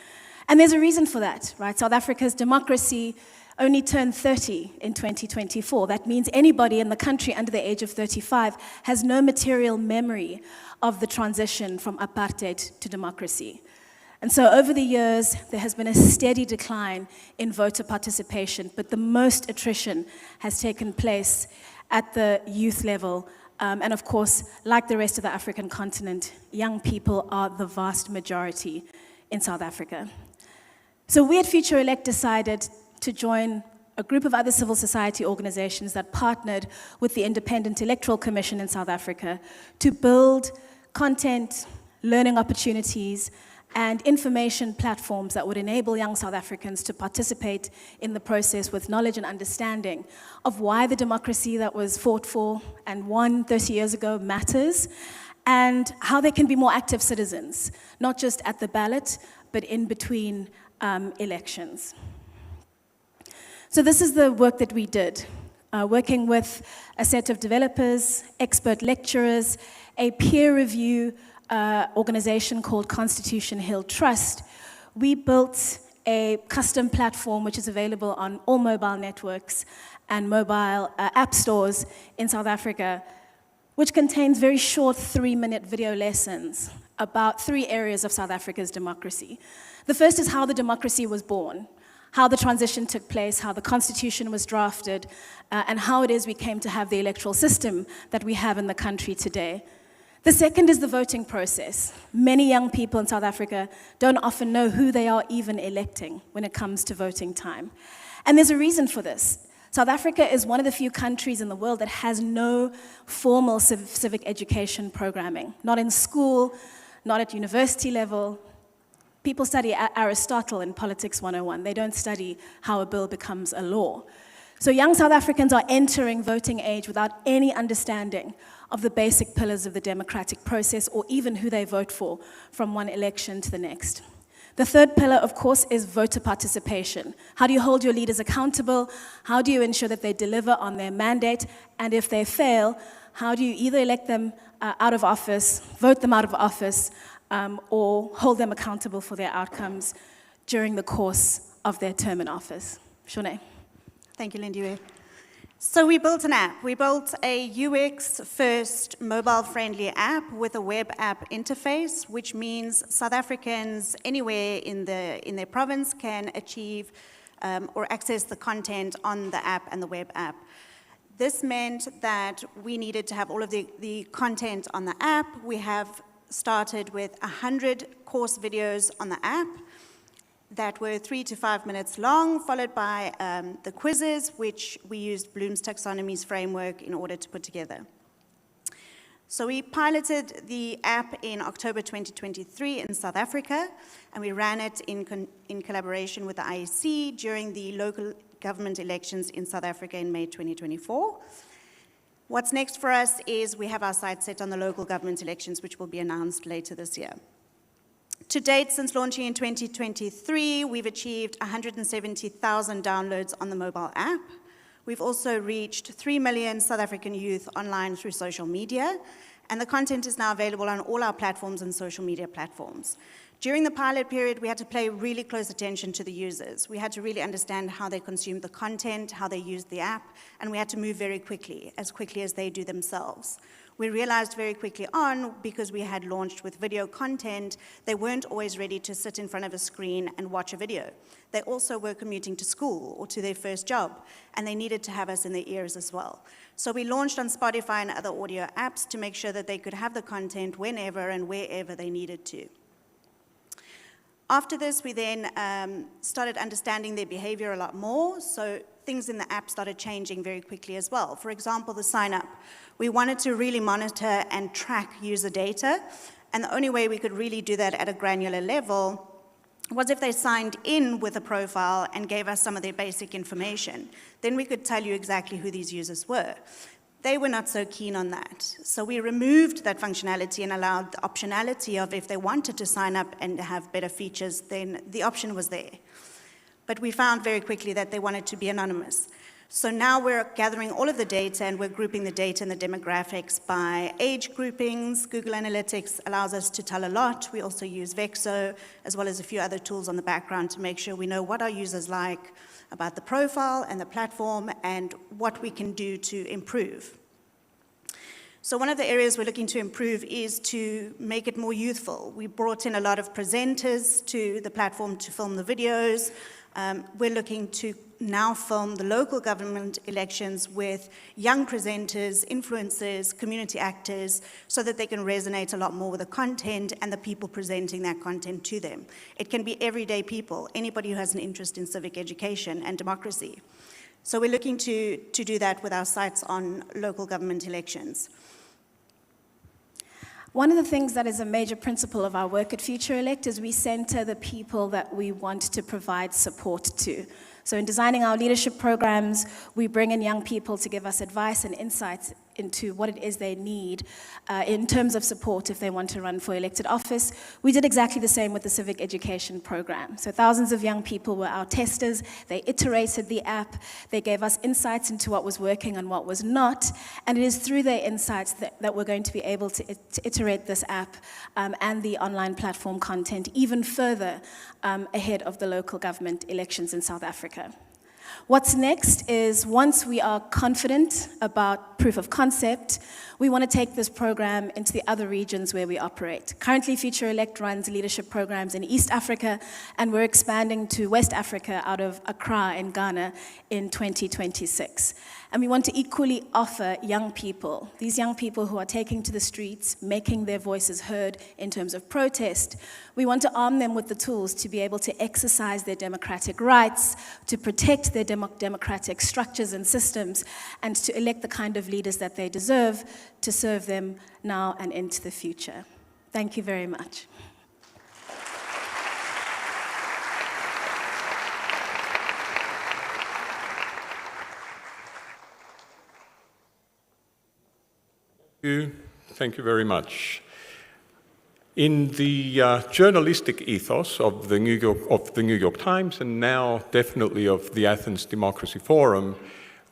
And there's a reason for that, right? South Africa's democracy only turned 30 in 2024. That means anybody in the country under the age of 35 has no material memory of the transition from apartheid to democracy. And so over the years, there has been a steady decline in voter participation, but the most attrition has taken place at the youth level. And of course, like the rest of the African continent, young people are the vast majority in South Africa. So we at Future Elect decided to join a group of other civil society organizations that partnered with the Independent Electoral Commission in South Africa to build content, learning opportunities, and information platforms that would enable young South Africans to participate in the process with knowledge and understanding of why the democracy that was fought for and won 30 years ago matters, and how they can be more active citizens, not just at the ballot, but in between elections. So this is the work that we did, working with a set of developers, expert lecturers, a peer review organization called Constitution Hill Trust. We built a custom platform which is available on all mobile networks and mobile app stores in South Africa, which contains very short 3-minute video lessons about 3 areas of South Africa's democracy. The first is how the democracy was born, how the transition took place, how the constitution was drafted, and how it is we came to have the electoral system that we have in the country today. The second is the voting process. Many young people in South Africa don't often know who they are even electing when it comes to voting time. And there's a reason for this. South Africa is one of the few countries in the world that has no formal civic education programming, not in school, not at university level, People study Aristotle in Politics 101. They don't study how a bill becomes a law. So young South Africans are entering voting age without any understanding of the basic pillars of the democratic process or even who they vote for from one election to the next. The third pillar, of course, is voter participation. How do you hold your leaders accountable? How do you ensure that they deliver on their mandate? And if they fail, how do you either elect them out of office, vote them out of office, or hold them accountable for their outcomes during the course of their term in office? Shone. Thank you, Lindiwe. So we built an app. We built a UX-first, mobile-friendly app with a web app interface, which means South Africans anywhere in their province can achieve or access the content on the app and the web app. This meant that we needed to have all of the content on the app. We have started with 100 course videos on the app that were 3 to 5 minutes long, followed by the quizzes, which we used Bloom's Taxonomy's framework in order to put together. So we piloted the app in October 2023 in South Africa, and we ran it in collaboration with the IEC during the local government elections in South Africa in May 2024. What's next for us is we have our sights set on the local government elections, which will be announced later this year. To date, since launching in 2023, we've achieved 170,000 downloads on the mobile app. We've also reached 3 million South African youth online through social media, and the content is now available on all our platforms and social media platforms. During the pilot period, we had to pay really close attention to the users. We had to really understand how they consumed the content, how they used the app, and we had to move very quickly as they do themselves. We realized very quickly on, because we had launched with video content, they weren't always ready to sit in front of a screen and watch a video. They also were commuting to school or to their first job, and they needed to have us in their ears as well. So we launched on Spotify and other audio apps to make sure that they could have the content whenever and wherever they needed to. After this, we then started understanding their behavior a lot more, so things in the app started changing very quickly as well. For example, the sign-up. We wanted to really monitor and track user data, and the only way we could really do that at a granular level was if they signed in with a profile and gave us some of their basic information. Then we could tell you exactly who these users were. They were not so keen on that. So we removed that functionality and allowed the optionality of if they wanted to sign up and have better features, then the option was there. But we found very quickly that they wanted to be anonymous. So now we're gathering all of the data and we're grouping the data and the demographics by age groupings. Google Analytics allows us to tell a lot. We also use Vexo, as well as a few other tools on the background to make sure we know what our users like about the profile and the platform and what we can do to improve. So one of the areas we're looking to improve is to make it more youthful. We brought in a lot of presenters to the platform to film the videos. We're looking to now film the local government elections with young presenters, influencers, community actors, so that they can resonate a lot more with the content and the people presenting that content to them. It can be everyday people, anybody who has an interest in civic education and democracy. So we're looking to do that with our sights on local government elections. One of the things that is a major principle of our work at Future Elect is we center the people that we want to provide support to. So in designing our leadership programs, we bring in young people to give us advice and insights into what it is they need in terms of support if they want to run for elected office. We did exactly the same with the civic education program. So thousands of young people were our testers. They iterated the app. They gave us insights into what was working and what was not. And it is through their insights that we're going to be able to iterate this app and the online platform content even further ahead of the local government elections in South Africa. What's next is, once we are confident about proof of concept, we want to take this program into the other regions where we operate. Currently, Future Elect runs leadership programs in East Africa, and we're expanding to West Africa out of Accra in Ghana in 2026. And we want to equally offer young people, these young people who are taking to the streets, making their voices heard in terms of protest. We want to arm them with the tools to be able to exercise their democratic rights, to protect their democratic structures and systems, and to elect the kind of leaders that they deserve to serve them now and into the future. Thank you very much. Thank you very much. In the journalistic ethos of the New York Times, and now definitely of the Athens Democracy Forum,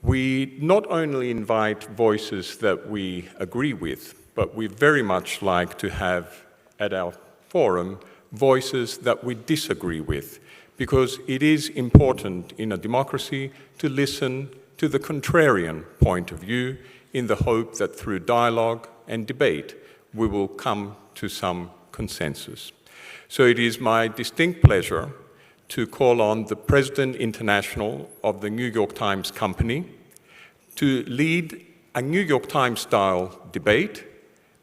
we not only invite voices that we agree with, but we very much like to have at our forum voices that we disagree with, because it is important in a democracy to listen to the contrarian point of view in the hope that through dialogue and debate we will come to some consensus. So it is my distinct pleasure to call on the President International of the New York Times Company to lead a New York Times-style debate,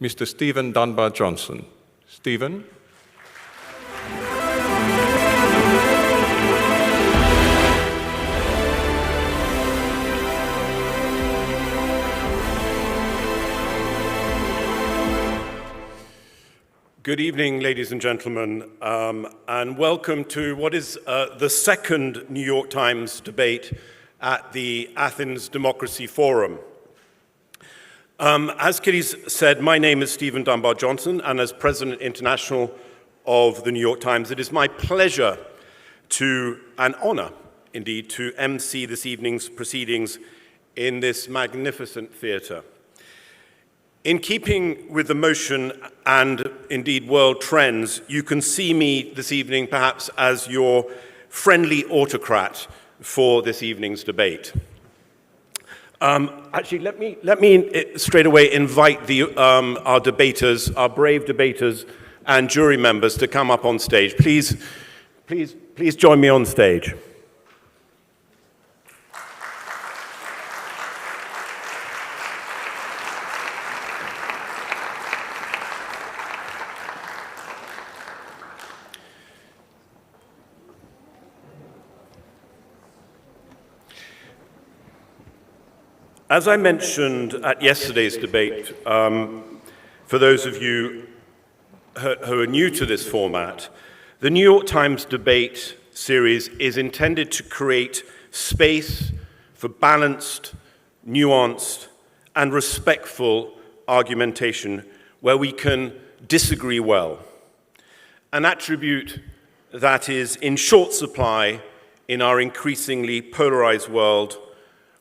Mr. Stephen Dunbar Johnson. Stephen. Good evening, ladies and gentlemen, and welcome to what is the second New York Times debate at the Athens Democracy Forum. As Kitty said, my name is Stephen Dunbar Johnson, and as President International of the New York Times, it is my pleasure and honor, indeed, to MC this evening's proceedings in this magnificent theatre. In keeping with the motion and indeed world trends, you can see me this evening perhaps as your friendly autocrat for this evening's debate. Actually, let me straight away invite our debaters, our brave debaters and jury members to come up on stage. Please join me on stage. As I mentioned at yesterday's debate, for those of you who are new to this format, the New York Times debate series is intended to create space for balanced, nuanced, and respectful argumentation where we can disagree well, an attribute that is in short supply in our increasingly polarized world,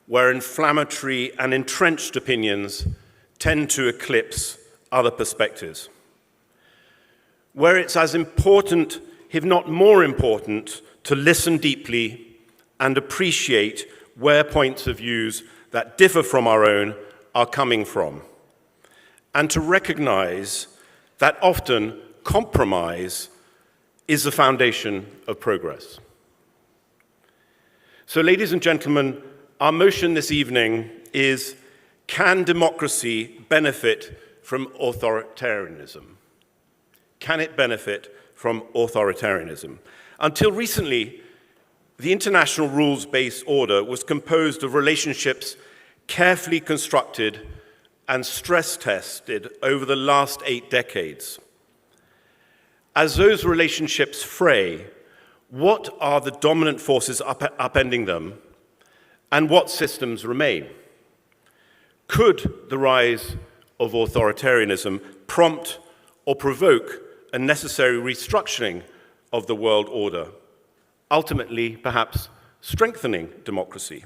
where inflammatory and entrenched opinions tend to eclipse other perspectives. Where it's as important, if not more important, to listen deeply and appreciate where points of views that differ from our own are coming from, and to recognize that often compromise is the foundation of progress. So, ladies and gentlemen, our motion this evening is, can democracy benefit from authoritarianism? Can it benefit from authoritarianism? Until recently, the international rules-based order was composed of relationships carefully constructed and stress-tested over the last 8 decades. As those relationships fray, what are the dominant forces upending them, and what systems remain? Could the rise of authoritarianism prompt or provoke a necessary restructuring of the world order, ultimately perhaps strengthening democracy?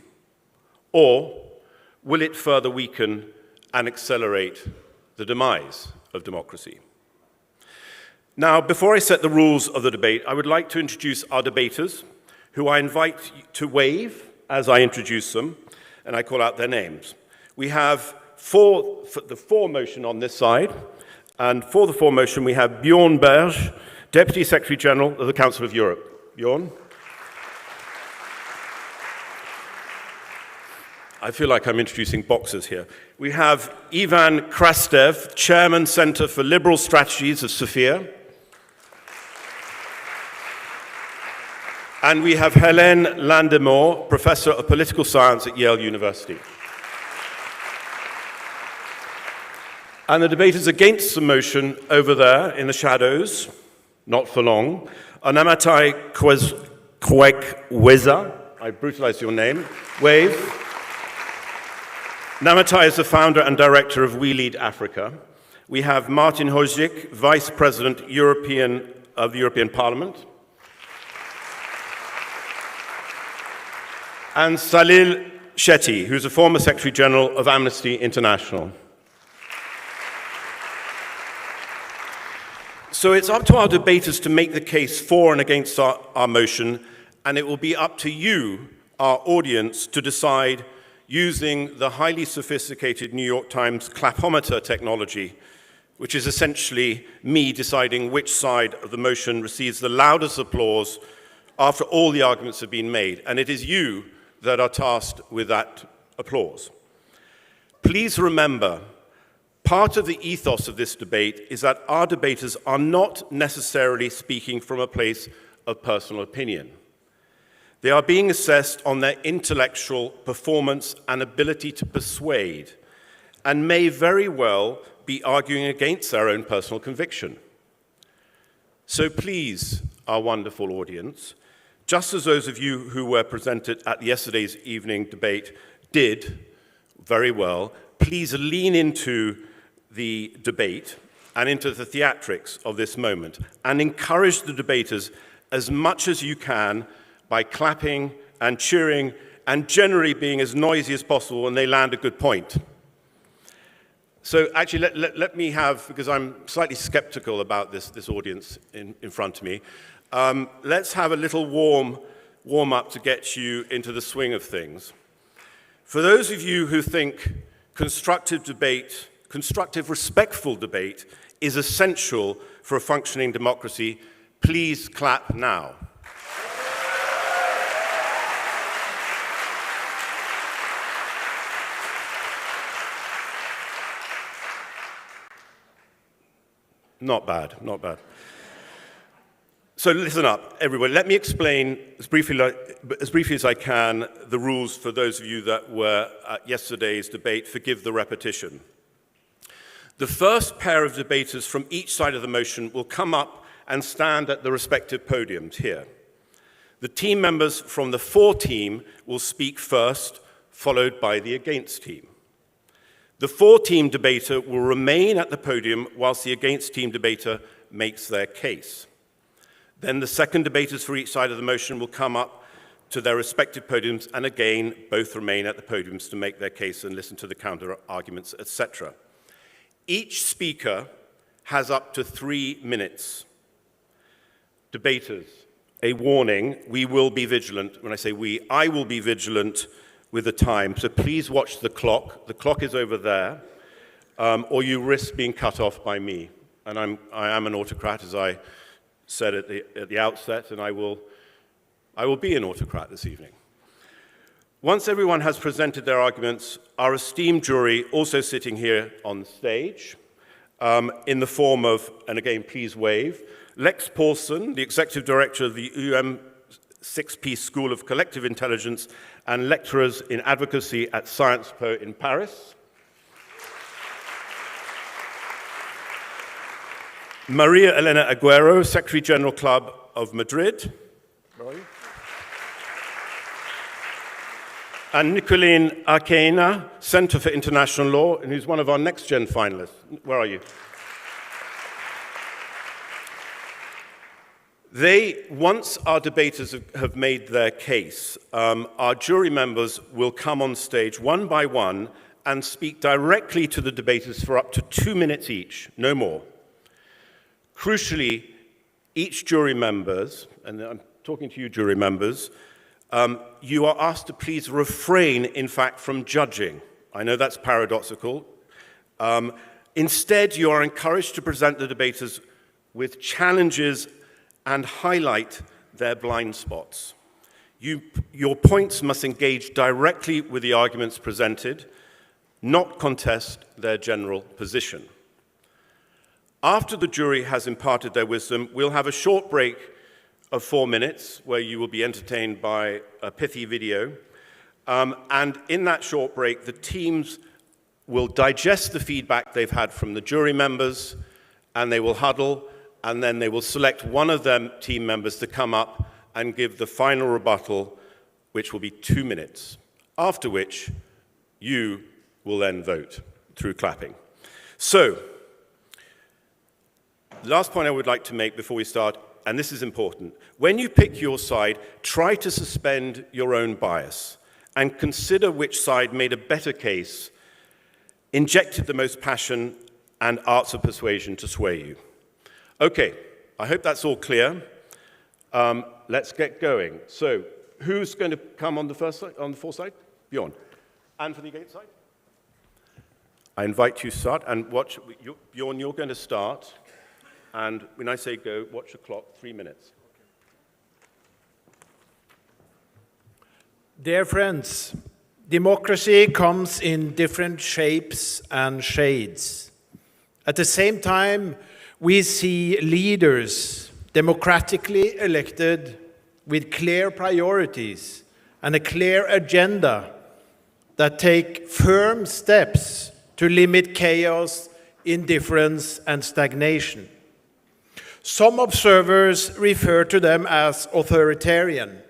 Or will it further weaken and accelerate the demise of democracy? Now, before I set the rules of the debate, I would like to introduce our debaters, who I invite to wave as I introduce them, and I call out their names. We have the for motion on this side, and for the for motion we have Bjorn Berge, Deputy Secretary General of the Council of Europe. Bjorn? I feel like I'm introducing boxers here. We have Ivan Krastev, Chairman, Center for Liberal Strategies of Sofia. And we have Hélène Landemore, Professor of Political Science at Yale University. And the debaters against the motion over there in the shadows, not for long, are Namatai Kwek-Weza, I brutalized your name, wave. Namatai is the founder and director of We Lead Africa. We have Martin Hojsik, Vice President of the European Parliament. And Salil Shetty, who's a former Secretary General of Amnesty International. So it's up to our debaters to make the case for and against our motion, and it will be up to you, our audience, to decide using the highly sophisticated New York Times clapometer technology, which is essentially me deciding which side of the motion receives the loudest applause after all the arguments have been made. And it is you that are tasked with that applause. Please remember, part of the ethos of this debate is that our debaters are not necessarily speaking from a place of personal opinion. They are being assessed on their intellectual performance and ability to persuade, and may very well be arguing against their own personal conviction. So please, our wonderful audience, just as those of you who were presented at yesterday's evening debate did very well, please lean into the debate and into the theatrics of this moment and encourage the debaters as much as you can by clapping and cheering and generally being as noisy as possible when they land a good point. So actually, let me have, because I'm slightly skeptical about this audience in front of me, let's have a little warm up to get you into the swing of things. For those of you who think constructive debate, constructive, respectful debate is essential for a functioning democracy, please clap now. Not bad, not bad. So listen up, everybody. Let me explain as briefly as I can the rules for those of you that were at yesterday's debate. Forgive the repetition. The first pair of debaters from each side of the motion will come up and stand at the respective podiums here. The team members from the for team will speak first, followed by the against team. The for team debater will remain at the podium whilst the against team debater makes their case. Then the second debaters for each side of the motion will come up to their respective podiums, and again, both remain at the podiums to make their case and listen to the counter arguments, etc. Each speaker has up to 3 minutes. Debaters, a warning, we will be vigilant. When I say we, I will be vigilant with the time, so please watch the clock. The clock is over there, or you risk being cut off by me. And I am an autocrat, as I said at the outset, and I will be an autocrat this evening. Once everyone has presented their arguments, our esteemed jury, also sitting here on stage, in the form of, and again, please wave, Lex Paulson, the Executive Director of the Six-Piece School of Collective Intelligence and lecturers in advocacy at Sciences Po in Paris. Maria Elena Aguero, Secretary General Club of Madrid. Where are you? And Nicolene Arcaina, Center for International Law, and who's one of our next-gen finalists. Where are you? Once our debaters have made their case, our jury members will come on stage one by one and speak directly to the debaters for up to 2 minutes each, no more. Crucially, each jury members, and I'm talking to you jury members, you are asked to please refrain, in fact, from judging. I know that's paradoxical. Instead, you are encouraged to present the debaters with challenges and highlight their blind spots. Your points must engage directly with the arguments presented, not contest their general position. After the jury has imparted their wisdom, we'll have a short break of 4 minutes where you will be entertained by a pithy video. And in that short break, the teams will digest the feedback they've had from the jury members, and they will huddle, and then they will select one of their team members to come up and give the final rebuttal, which will be 2 minutes, after which you, will then vote through clapping. So, the last point I would like to make before we start, and this is important, when you pick your side, try to suspend your own bias and consider which side made a better case, injected the most passion and arts of persuasion to sway you. Okay, I hope that's all clear. Let's get going. So, who's going to come on the fourth side? Bjorn. And for the gate side? I invite you to start, and watch, Bjorn, you're going to start, and when I say go, watch the clock, 3 minutes. Dear friends, democracy comes in different shapes and shades. At the same time, we see leaders democratically elected with clear priorities and a clear agenda that take firm steps to limit chaos, indifference, and stagnation. Some observers refer to them as authoritarian,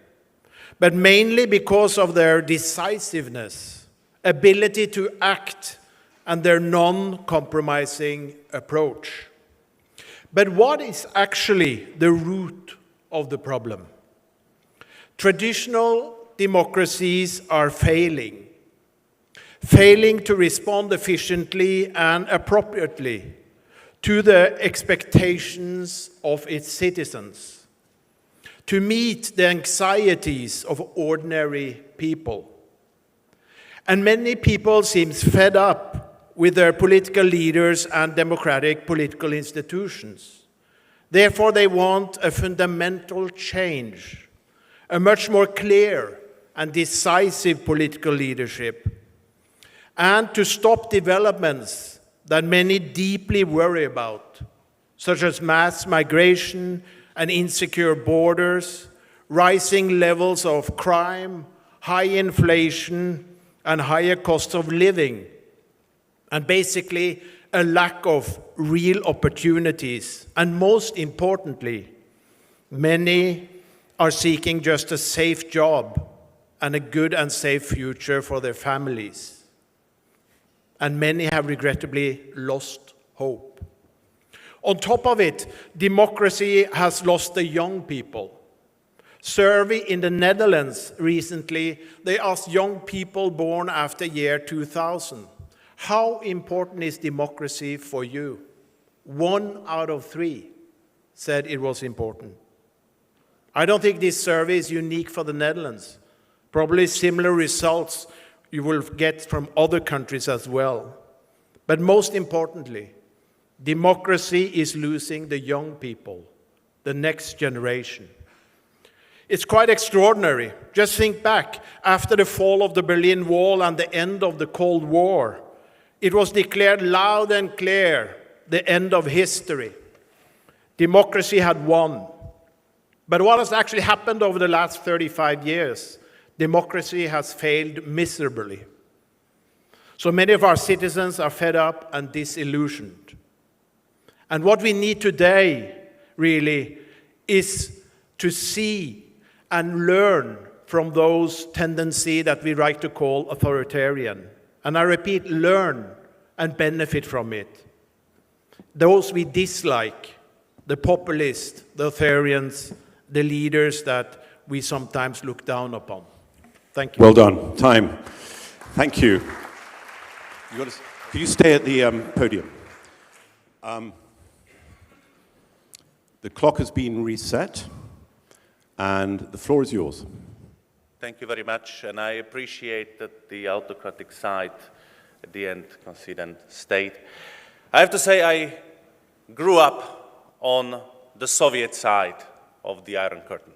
but mainly because of their decisiveness, ability to act, and their non-compromising approach. But what is actually the root of the problem? Traditional democracies are failing to respond efficiently and appropriately to the expectations of its citizens, to meet the anxieties of ordinary people. And many people seem fed up with their political leaders and democratic political institutions. Therefore, they want a fundamental change, a much more clear and decisive political leadership, and to stop developments that many deeply worry about, such as mass migration and insecure borders, rising levels of crime, high inflation, and higher cost of living, and basically a lack of real opportunities. And most importantly, many are seeking just a safe job and a good and safe future for their families. And many have regrettably lost hope. On top of it, democracy has lost the young people. Survey in the Netherlands recently, they asked young people born after year 2000, how important is democracy for you? 1 out of 3 said it was important. I don't think this survey is unique for the Netherlands. Probably similar results you will get from other countries as well. But most importantly, democracy is losing the young people, the next generation. It's quite extraordinary. Just think back, after the fall of the Berlin Wall and the end of the Cold War, it was declared loud and clear, the end of history. Democracy had won. But what has actually happened over the last 35 years? Democracy has failed miserably. So many of our citizens are fed up and disillusioned. And what we need today, really, is to see and learn from those tendencies that we like to call authoritarian. And I repeat, learn and benefit from it. Those we dislike, the populists, the authoritarians, the leaders that we sometimes look down upon. Thank you. Well done. Time. Thank you. Could you stay at the podium? The clock has been reset, and the floor is yours. Thank you very much, and I appreciate that the autocratic side at the end conceded state. I have to say I grew up on the Soviet side of the Iron Curtain.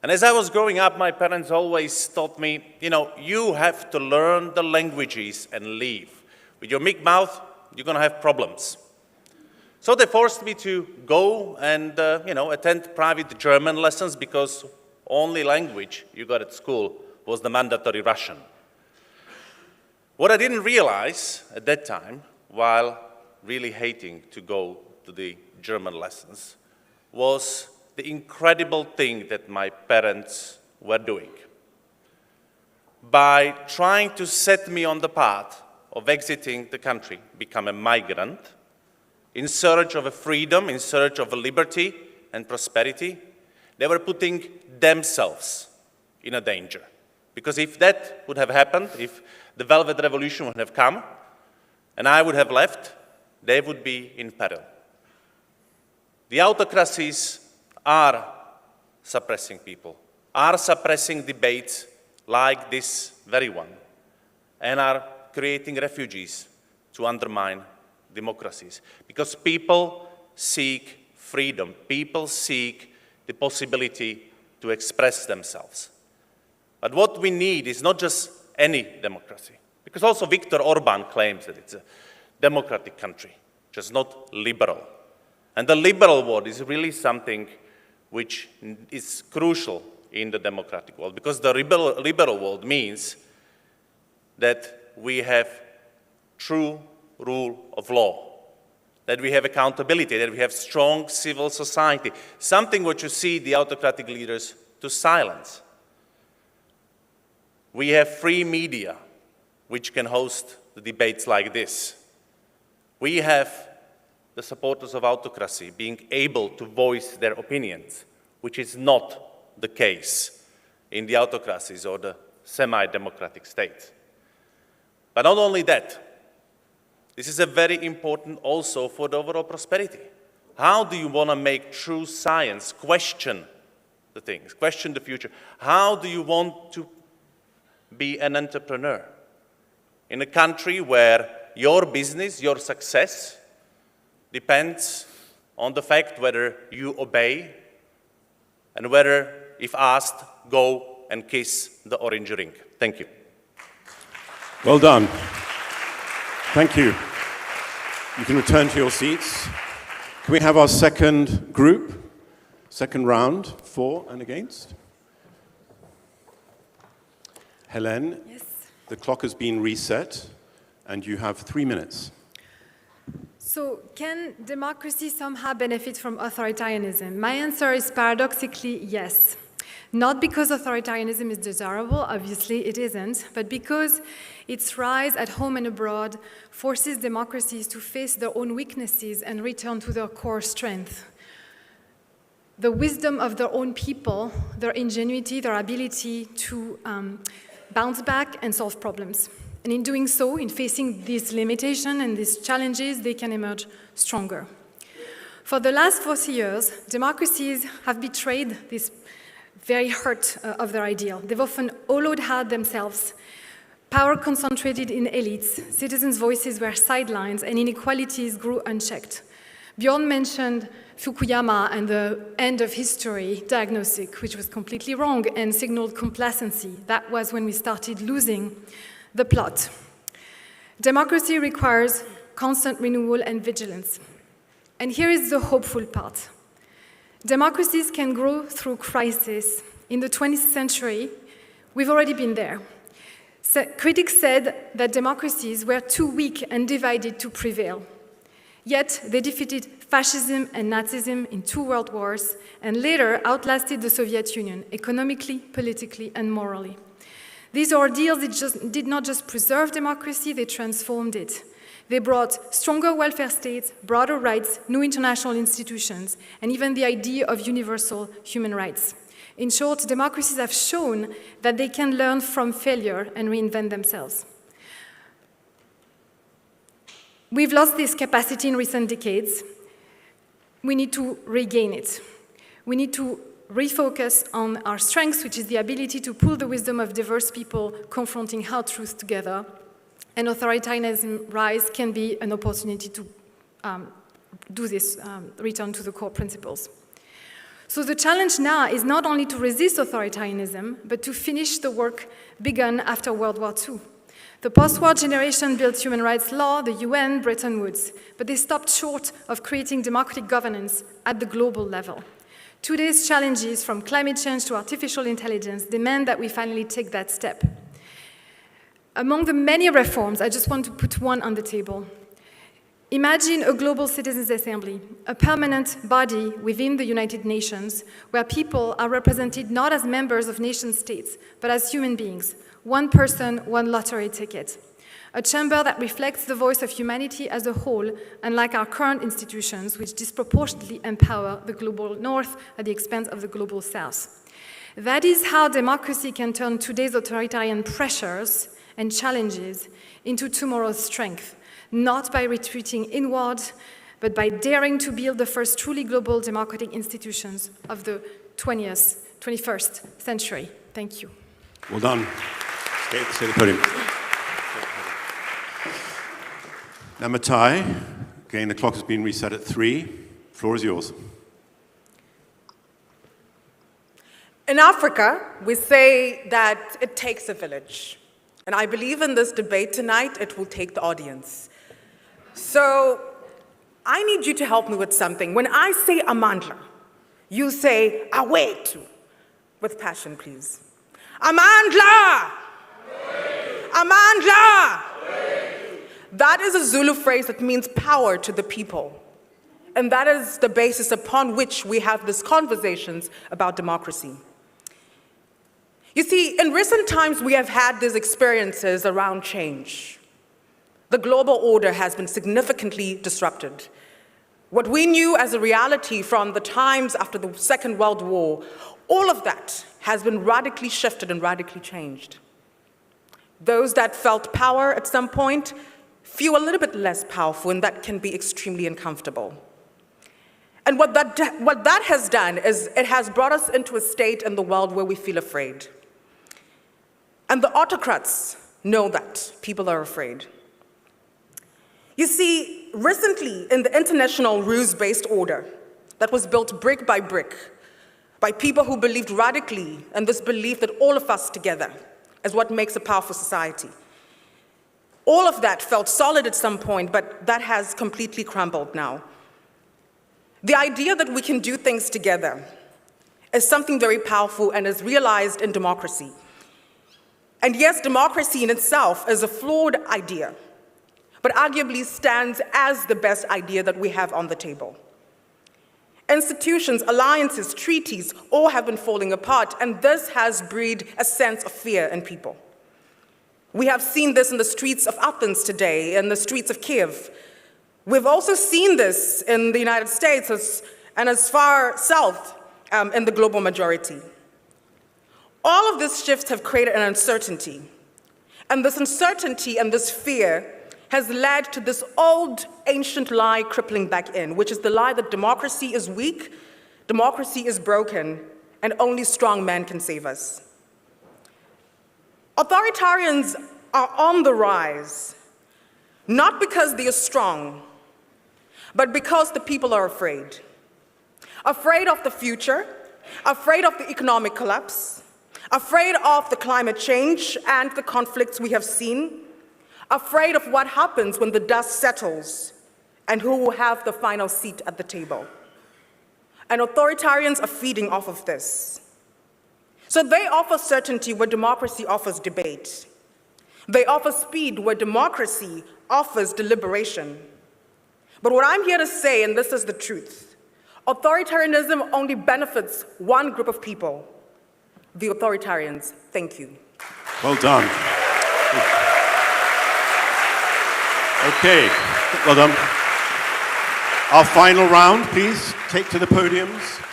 And as I was growing up, my parents always taught me, you have to learn the languages and leave. With your big mouth, you're going to have problems. So they forced me to go and, attend private German lessons because only language you got at school was the mandatory Russian. What I didn't realize at that time, while really hating to go to the German lessons, was the incredible thing that my parents were doing. by trying to set me on the path of exiting the country, become a migrant, in search of a freedom, in search of a liberty and prosperity. They were putting themselves in a danger. Because if that would have happened, if the Velvet Revolution would have come, and I would have left, they would be in peril. The autocracies are suppressing people, are suppressing debates like this very one, and are creating refugees to undermine democracies. Because people seek freedom, people seek the possibility to express themselves. But what we need is not just any democracy, because also Viktor Orban claims that it's a democratic country, just not liberal. And the liberal word is really something which is crucial in the democratic world, because the liberal world means that we have true rule of law, that we have accountability, that we have strong civil society, something which you see the autocratic leaders to silence. We have free media, which can host the debates like this. We have the supporters of autocracy being able to voice their opinions, which is not the case in the autocracies or the semi-democratic states. But not only that, this is a very important also for the overall prosperity. How do you want to make true science question the things, question the future? How do you want to be an entrepreneur in a country where your business, your success depends on the fact whether you obey and whether, if asked, go and kiss the orange ring? Thank you. Well done. Thank you. You can return to your seats. Can we have our second group, second round, for and against? Hélène, yes. The clock has been reset, and you have 3 minutes. So, can democracy somehow benefit from authoritarianism? My answer is paradoxically yes. Not because authoritarianism is desirable, obviously it isn't, but because its rise at home and abroad forces democracies to face their own weaknesses and return to their core strength. The wisdom of their own people, their ingenuity, their ability to bounce back and solve problems. And in doing so, in facing these limitations and these challenges, they can emerge stronger. For the last 40 years, democracies have betrayed this very heart of their ideal. They've often hollowed out themselves. Power concentrated in elites, citizens' voices were sidelined, and inequalities grew unchecked. Bjorn mentioned Fukuyama and the end of history diagnostic, which was completely wrong and signaled complacency. That was when we started losing the plot. Democracy requires constant renewal and vigilance. And here is the hopeful part. Democracies can grow through crisis. In the 20th century, we've already been there. So, critics said that democracies were too weak and divided to prevail. Yet, they defeated fascism and Nazism in 2 world wars, and later outlasted the Soviet Union, economically, politically, and morally. These ordeals did not just preserve democracy, they transformed it. They brought stronger welfare states, broader rights, new international institutions, and even the idea of universal human rights. In short, democracies have shown that they can learn from failure and reinvent themselves. We've lost this capacity in recent decades. We need to regain it. We need to refocus on our strengths, which is the ability to pull the wisdom of diverse people confronting hard truths together. And authoritarianism rise can be an opportunity to do this, return to the core principles. So the challenge now is not only to resist authoritarianism, but to finish the work begun after World War II. The post-war generation built human rights law, the UN, Bretton Woods, but they stopped short of creating democratic governance at the global level. Today's challenges, from climate change to artificial intelligence, demand that we finally take that step. Among the many reforms, I just want to put one on the table. Imagine a global citizens' assembly, a permanent body within the United Nations where people are represented not as members of nation states, but as human beings, one person, one lottery ticket. A chamber that reflects the voice of humanity as a whole, unlike our current institutions, which disproportionately empower the global north at the expense of the global south. That is how democracy can turn today's authoritarian pressures and challenges into tomorrow's strength, not by retreating inward, but by daring to build the first truly global democratic institutions of the 21st century. Thank you. Well done. Stay at the podium. Now, Matai, again, the clock has been reset at 3. The floor is yours. In Africa, we say that it takes a village. And I believe in this debate tonight, it will take the audience. So I need you to help me with something. When I say Amandla, you say Awethu. With passion, please. Amandla! Amandla! That is a Zulu phrase that means power to the people. And that is the basis upon which we have these conversations about democracy. You see, in recent times, we have had these experiences around change. The global order has been significantly disrupted. What we knew as a reality from the times after the Second World War, all of that has been radically shifted and radically changed. Those that felt power at some point feel a little bit less powerful, and that can be extremely uncomfortable. And what that has done is it has brought us into a state in the world where we feel afraid. And the autocrats know that people are afraid. You see, recently in the international rules-based order that was built brick by brick by people who believed radically in this belief that all of us together is what makes a powerful society. All of that felt solid at some point, but that has completely crumbled now. The idea that we can do things together is something very powerful and is realized in democracy. And yes, democracy in itself is a flawed idea, but arguably stands as the best idea that we have on the table. Institutions, alliances, treaties, all have been falling apart, and this has breed a sense of fear in people. We have seen this in the streets of Athens today, in the streets of Kiev. We've also seen this in the United States and as far south in the global majority. All of these shifts have created an uncertainty, and this uncertainty and this fear has led to this old ancient lie crippling back in, which is the lie that democracy is weak, democracy is broken, and only strong men can save us. Authoritarians are on the rise, not because they are strong, but because the people are afraid. Afraid of the future, afraid of the economic collapse, afraid of the climate change and the conflicts we have seen, afraid of what happens when the dust settles and who will have the final seat at the table. And authoritarians are feeding off of this. So they offer certainty where democracy offers debate. They offer speed where democracy offers deliberation. But what I'm here to say, and this is the truth, authoritarianism only benefits one group of people, the authoritarians. Thank you. Well done. Okay, well done. Our final round, please take to the podiums.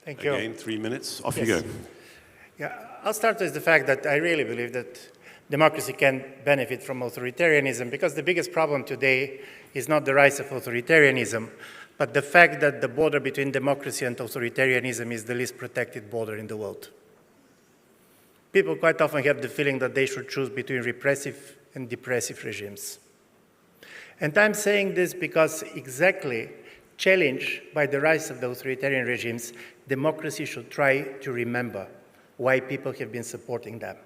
Thank you. Again, 3 minutes. Off you Yes. go. Yeah, I'll start with the fact that I really believe that democracy can benefit from authoritarianism, because the biggest problem today is not the rise of authoritarianism, but the fact that the border between democracy and authoritarianism is the least protected border in the world. People quite often have the feeling that they should choose between repressive and depressive regimes. And I'm saying this because exactly challenged by the rise of the authoritarian regimes, democracy should try to remember why people have been supporting them.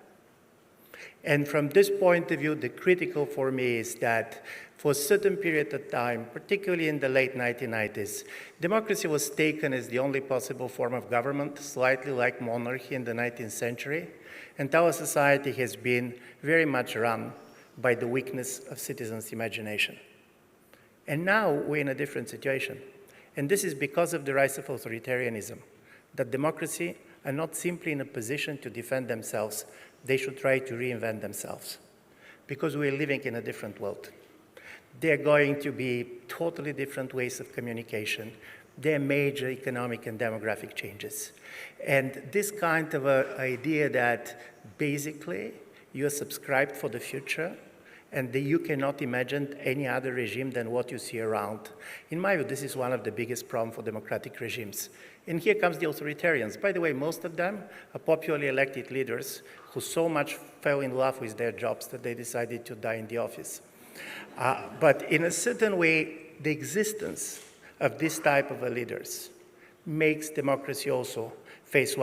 And from this point of view, the critical for me is that for a certain period of time, particularly in the late 1990s, democracy was taken as the only possible form of government, slightly like monarchy in the 19th century. And our society has been very much run by the weakness of citizens' imagination. And now we're in a different situation. And this is because of the rise of authoritarianism, that democracy are not simply in a position to defend themselves, they should try to reinvent themselves. Because we're living in a different world. There are going to be totally different ways of communication. There are major economic and demographic changes. And this kind of idea that basically you are subscribed for the future and that you cannot imagine any other regime than what you see around. In my view, this is one of the biggest problems for democratic regimes. And here comes the authoritarians. By the way, most of them are popularly elected leaders who so much fell in love with their jobs that they decided to die in the office. But in a certain way, the existence of this type of leaders makes democracy also face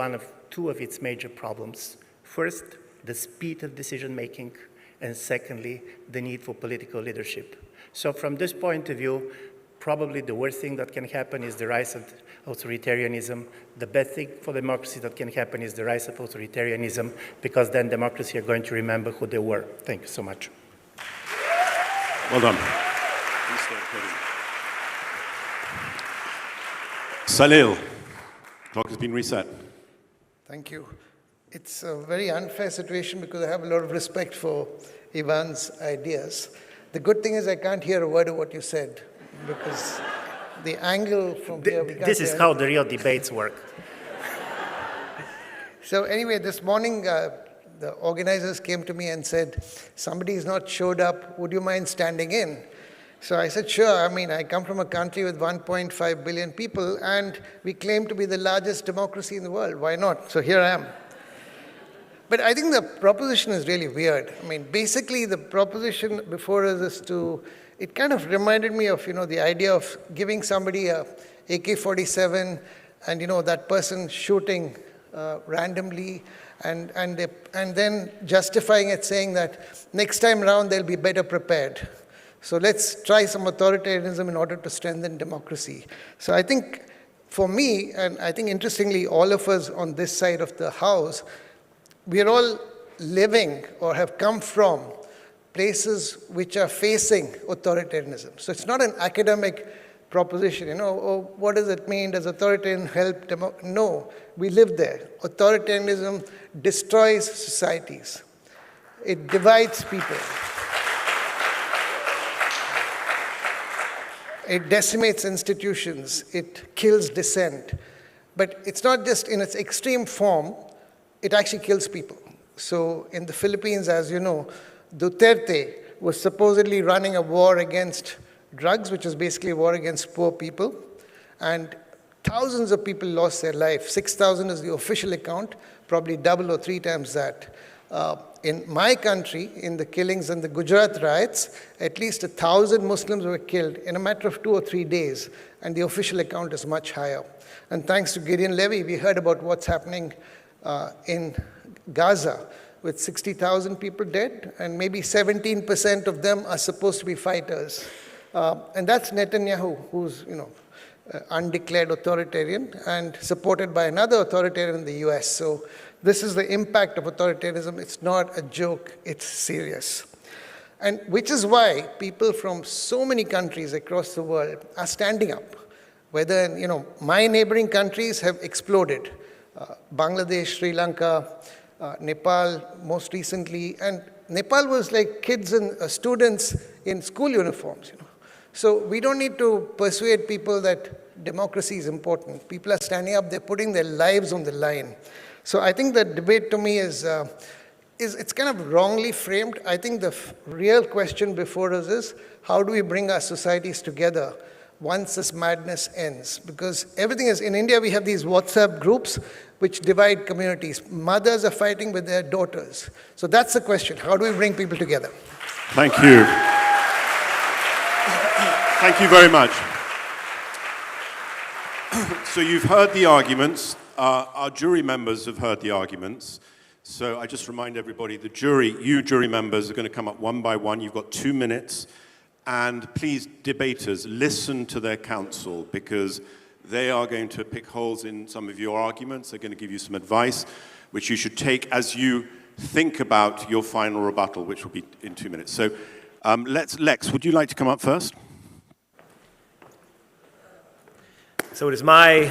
two of its major problems. First, the speed of decision-making, and secondly, the need for political leadership. So from this point of view, probably the worst thing that can happen is the rise of authoritarianism. The best thing for democracy that can happen is the rise of authoritarianism, because then democracy are going to remember who they were. Thank you so much. Well done. Salil, clock has been reset. Thank you. It's a very unfair situation because I have a lot of respect for Ivan's ideas. The good thing is I can't hear a word of what you said because the angle from here, we can't This is hear. how the real debates work. So anyway, this morning, the organizers came to me and said, somebody's not showed up, would you mind standing in? So I said, sure. I mean, I come from a country with 1.5 billion people, and we claim to be the largest democracy in the world. Why not? So here I am. But I think the proposition is really weird. I mean, basically, the proposition before us is it kind of reminded me of, the idea of giving somebody a AK-47 and, that person shooting randomly and then justifying it, saying that next time around they'll be better prepared. So let's try some authoritarianism in order to strengthen democracy. So I think for me, and I think interestingly, all of us on this side of the house, we are all living or have come from places which are facing authoritarianism. So it's not an academic proposition, what does it mean? Does authoritarianism help? No, we live there. Authoritarianism destroys societies. It divides people. It decimates institutions. It kills dissent. But it's not just in its extreme form, it actually kills people. So in the Philippines, as you know, Duterte was supposedly running a war against drugs, which is basically a war against poor people. And thousands of people lost their life. 6,000 is the official account, probably double or three times that. In my country, in the killings and the Gujarat riots, at least 1,000 Muslims were killed in a matter of 2 or 3 days, and the official account is much higher. And thanks to Gideon Levy, we heard about what's happening in Gaza, with 60,000 people dead, and maybe 17% of them are supposed to be fighters. And that's Netanyahu, who's undeclared authoritarian and supported by another authoritarian in the US. So this is the impact of authoritarianism. It's not a joke, it's serious. And which is why people from so many countries across the world are standing up. Whether, my neighboring countries have exploded. Bangladesh, Sri Lanka, Nepal most recently. And Nepal was like kids and students in school uniforms, So we don't need to persuade people that democracy is important. People are standing up, they're putting their lives on the line. So I think the debate to me is it's kind of wrongly framed. I think the real question before us is, how do we bring our societies together once this madness ends? Because everything is, in India we have these WhatsApp groups which divide communities. Mothers are fighting with their daughters. So that's the question, how do we bring people together? Thank you. Thank you very much. So you've heard the arguments. Our jury members have heard the arguments. So I just remind everybody, the jury, you jury members are going to come up one by one. You've got 2 minutes. And please, debaters, listen to their counsel, because they are going to pick holes in some of your arguments. They're going to give you some advice, which you should take as you think about your final rebuttal, which will be in 2 minutes. So Lex, would you like to come up first? So it is my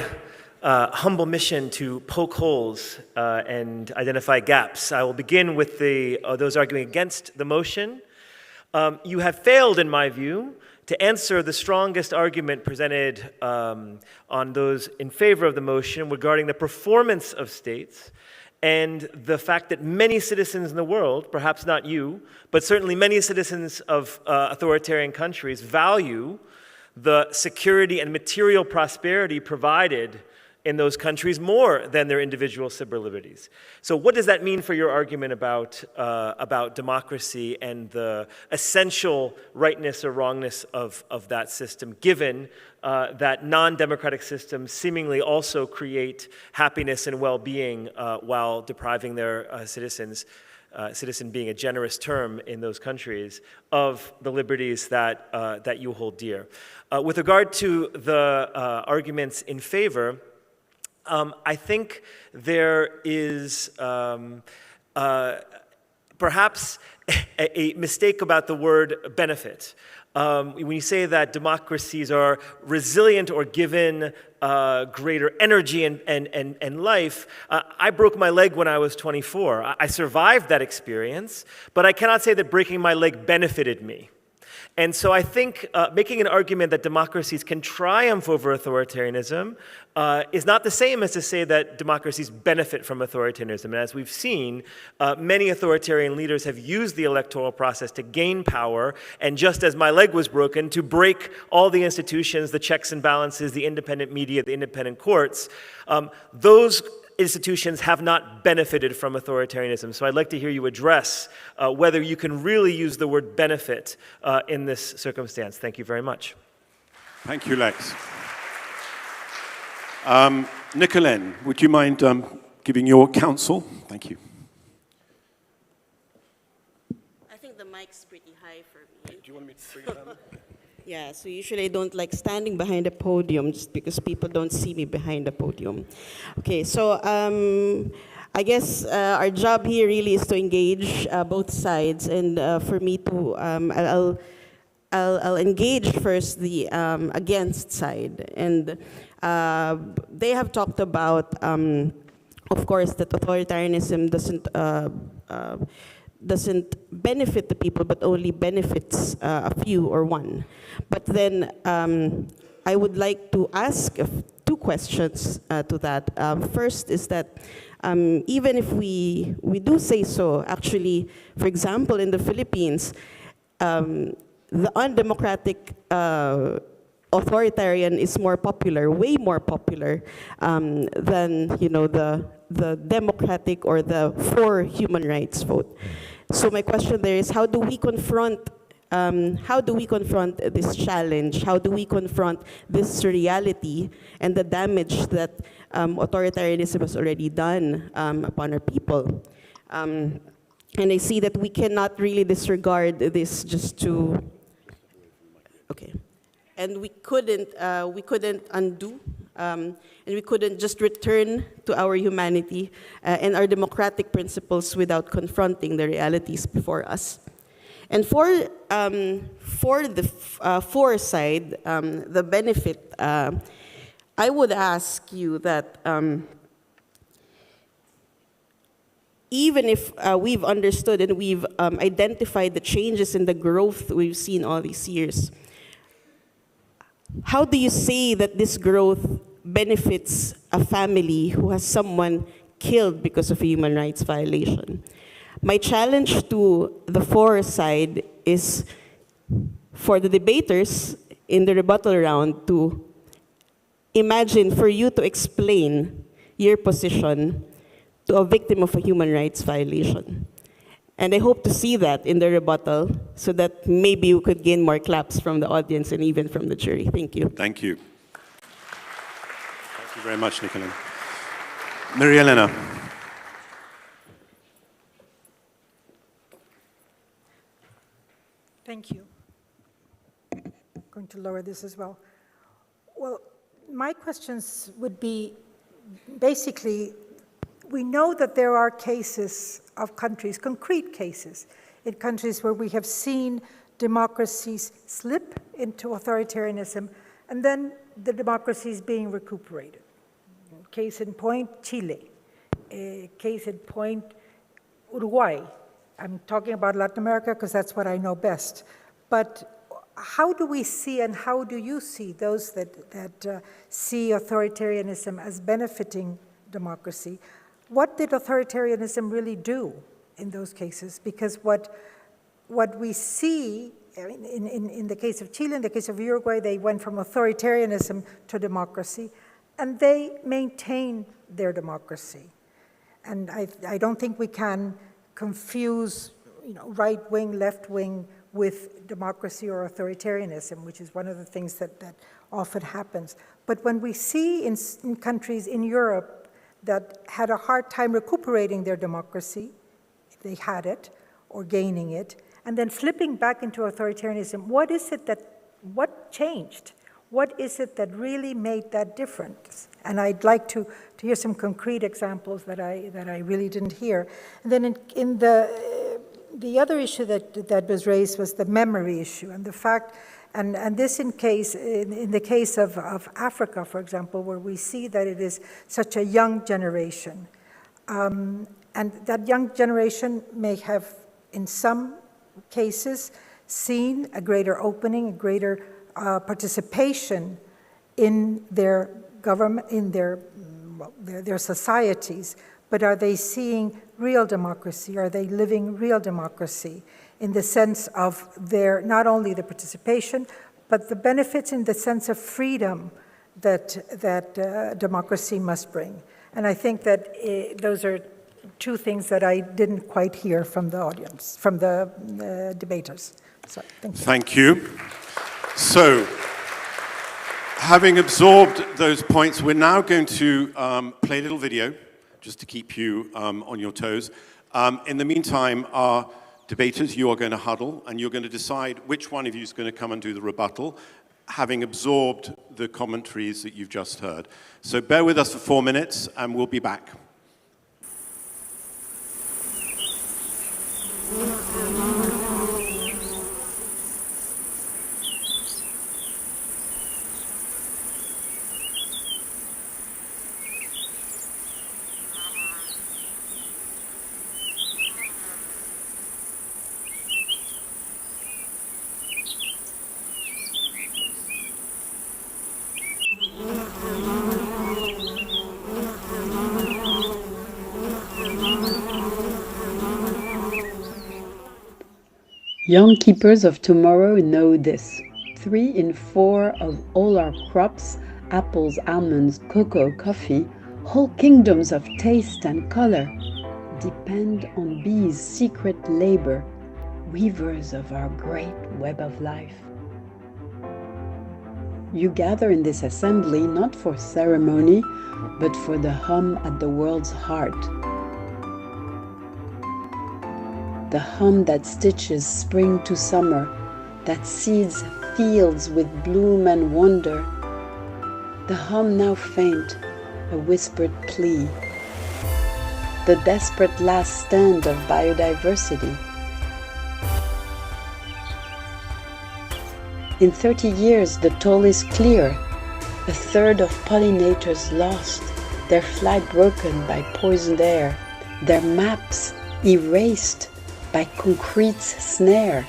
humble mission to poke holes and identify gaps. I will begin with those arguing against the motion. You have failed, in my view, to answer the strongest argument presented on those in favor of the motion regarding the performance of states and the fact that many citizens in the world, perhaps not you, but certainly many citizens of authoritarian countries value the security and material prosperity provided in those countries more than their individual civil liberties. So what does that mean for your argument about democracy and the essential rightness or wrongness of that system, given that non-democratic systems seemingly also create happiness and well-being while depriving their citizens, citizen being a generous term in those countries, of the liberties that you hold dear? With regard to the arguments in favor, I think there is perhaps a mistake about the word benefit. When you say that democracies are resilient or given greater energy and life, I broke my leg when I was 24. I survived that experience, but I cannot say that breaking my leg benefited me. And so I think making an argument that democracies can triumph over authoritarianism is not the same as to say that democracies benefit from authoritarianism. And as we've seen, many authoritarian leaders have used the electoral process to gain power, and just as my leg was broken, to break all the institutions, the checks and balances, the independent media, the independent courts. Those institutions have not benefited from authoritarianism. So I'd like to hear you address whether you can really use the word benefit in this circumstance. Thank you very much. Thank you, Lex. Nicolene, would you mind giving your counsel? Thank you. I think the mic's pretty high for me. Do you want me to bring it down? Yeah, so usually I don't like standing behind a podium just because people don't see me behind the podium. Okay, so I guess our job here really is to engage both sides, and for me to, I'll engage first the against side, and they have talked about, of course, that authoritarianism doesn't benefit the people, but only benefits a few or one. But then I would like to ask 2 questions to that. First is that even if we do say so, actually, for example, in the Philippines, the undemocratic authoritarian is more popular, way more popular than the democratic or the for human rights vote. So my question there is, how do we confront this challenge? How do we confront this reality and the damage that authoritarianism has already done upon our people? And I see that we cannot really disregard this just to, okay. And we couldn't undo, and we couldn't just return to our humanity and our democratic principles without confronting the realities before us. And for the for side, the benefit, I would ask you that even if we've understood and we've identified the changes in the growth we've seen all these years, how do you say that this growth benefits a family who has someone killed because of a human rights violation? My challenge to the for side is for the debaters in the rebuttal round to imagine for you to explain your position to a victim of a human rights violation. And I hope to see that in the rebuttal so that maybe we could gain more claps from the audience and even from the jury. Thank you. Thank you. Thank you very much, Nicolene. Maria Elena. Thank you. I'm going to lower this as well. Well, my questions would be, basically, we know that there are cases of countries, concrete cases, in countries where we have seen democracies slip into authoritarianism, and then the democracies being recuperated. Case in point, Chile. Case in point, Uruguay. I'm talking about Latin America because that's what I know best. But how do we see, and how do you see those that see authoritarianism as benefiting democracy? What did authoritarianism really do in those cases? Because what we see in the case of Chile, in the case of Uruguay, they went from authoritarianism to democracy, and they maintain their democracy. And I don't think we can confuse, right wing, left wing with democracy or authoritarianism, which is one of the things that often happens. But when we see in countries in Europe that had a hard time recuperating their democracy, if they had it, or gaining it, and then flipping back into authoritarianism, what changed? What is it that really made that difference? And I'd like to hear some concrete examples that I really didn't hear. And then in the other issue that was raised was the memory issue, and the fact, and this in the case of Africa, for example, where we see that it is such a young generation. And that young generation may have, in some cases, seen a greater opening, a greater participation in their government, in their societies, but are they seeing real democracy? Are they living real democracy in the sense of their, not only the participation, but the benefits in the sense of freedom that democracy must bring? And I think that those are two things that I didn't quite hear from the audience, from the debaters. So, thank you. Thank you. So, having absorbed those points, we're now going to play a little video, just to keep you on your toes. In the meantime, our debaters, you are going to huddle, and you're going to decide which one of you is going to come and do the rebuttal, having absorbed the commentaries that you've just heard. So bear with us for 4 minutes, and we'll be back. Young keepers of tomorrow know this. 3 in 4 of all our crops, apples, almonds, cocoa, coffee, whole kingdoms of taste and color, depend on bees' secret labor, weavers of our great web of life. You gather in this assembly not for ceremony, but for the hum at the world's heart. The hum that stitches spring to summer, that seeds fields with bloom and wonder. The hum now faint, a whispered plea. The desperate last stand of biodiversity. In 30 years, the toll is clear. 1/3 of pollinators lost, their flight broken by poisoned air, their maps erased by concrete's snare.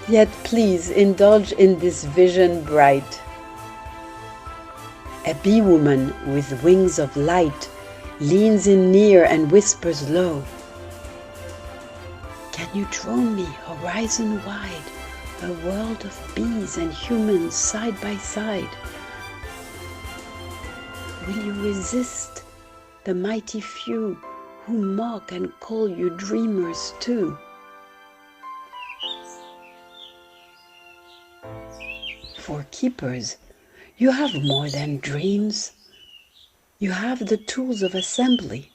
Yet please indulge in this vision bright. A bee woman with wings of light leans in near and whispers low, "Can you drone me horizon wide, a world of bees and humans side by side? Will you resist the mighty few who mock and call you dreamers too?" For keepers, you have more than dreams. You have the tools of assembly.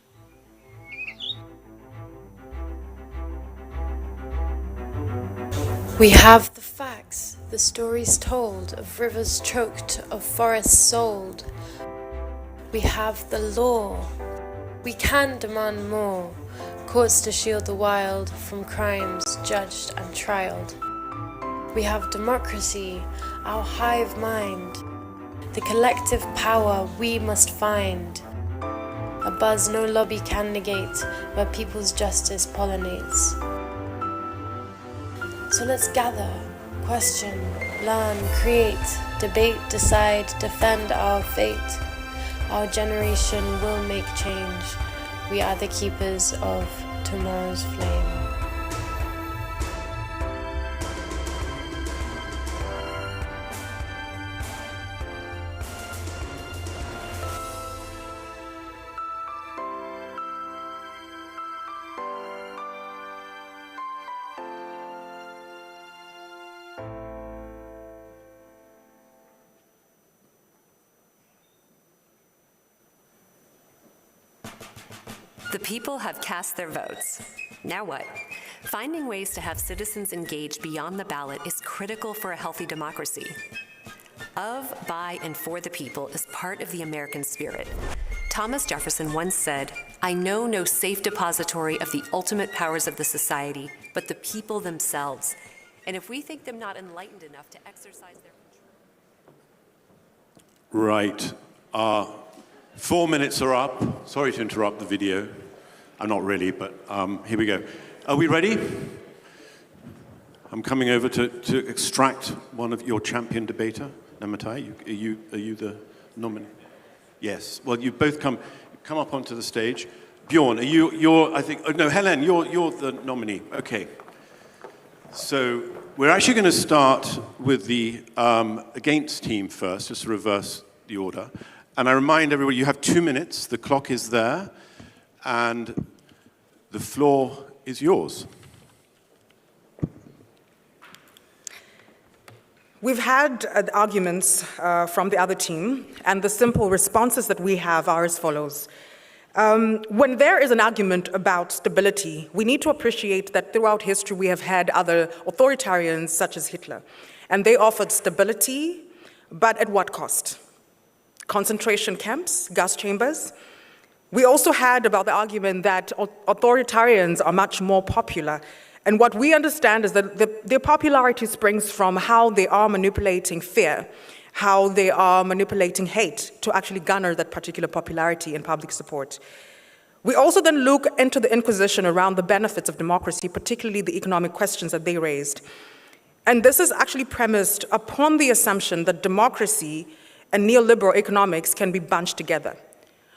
We have the facts, the stories told, of rivers choked, of forests sold. We have the law. We can demand more, courts to shield the wild from crimes judged and trialed. We have democracy, our hive mind, the collective power we must find. A buzz no lobby can negate, where people's justice pollinates. So let's gather, question, learn, create, debate, decide, defend our fate. Our generation will make change. We are the keepers of tomorrow's flame. The people have cast their votes. Now what? Finding ways to have citizens engage beyond the ballot is critical for a healthy democracy. Of, by, and for the people is part of the American spirit. Thomas Jefferson once said, "I know no safe depository of the ultimate powers of the society, but the people themselves. And if we think them not enlightened enough to exercise their control..." Right. 4 minutes are up. Sorry to interrupt the video. Not really, but here we go. Are we ready? I'm coming over to extract one of your champion debater. Namatai, are you the nominee? Yes. Well, you both come up onto the stage. Bjorn, you're I think, oh, no, Helen, you're the nominee. Okay. So we're actually going to start with the against team first, just to reverse the order. And I remind everybody, you have 2 minutes. The clock is there, and the floor is yours. We've had arguments from the other team, and the simple responses that we have are as follows. When there is an argument about stability, we need to appreciate that throughout history we have had other authoritarians such as Hitler, and they offered stability, but at what cost? Concentration camps, gas chambers. We also had about the argument that authoritarians are much more popular. And what we understand is that their popularity springs from how they are manipulating fear, how they are manipulating hate to actually garner that particular popularity and public support. We also then look into the Inquisition around the benefits of democracy, particularly the economic questions that they raised. And this is actually premised upon the assumption that democracy and neoliberal economics can be bunched together.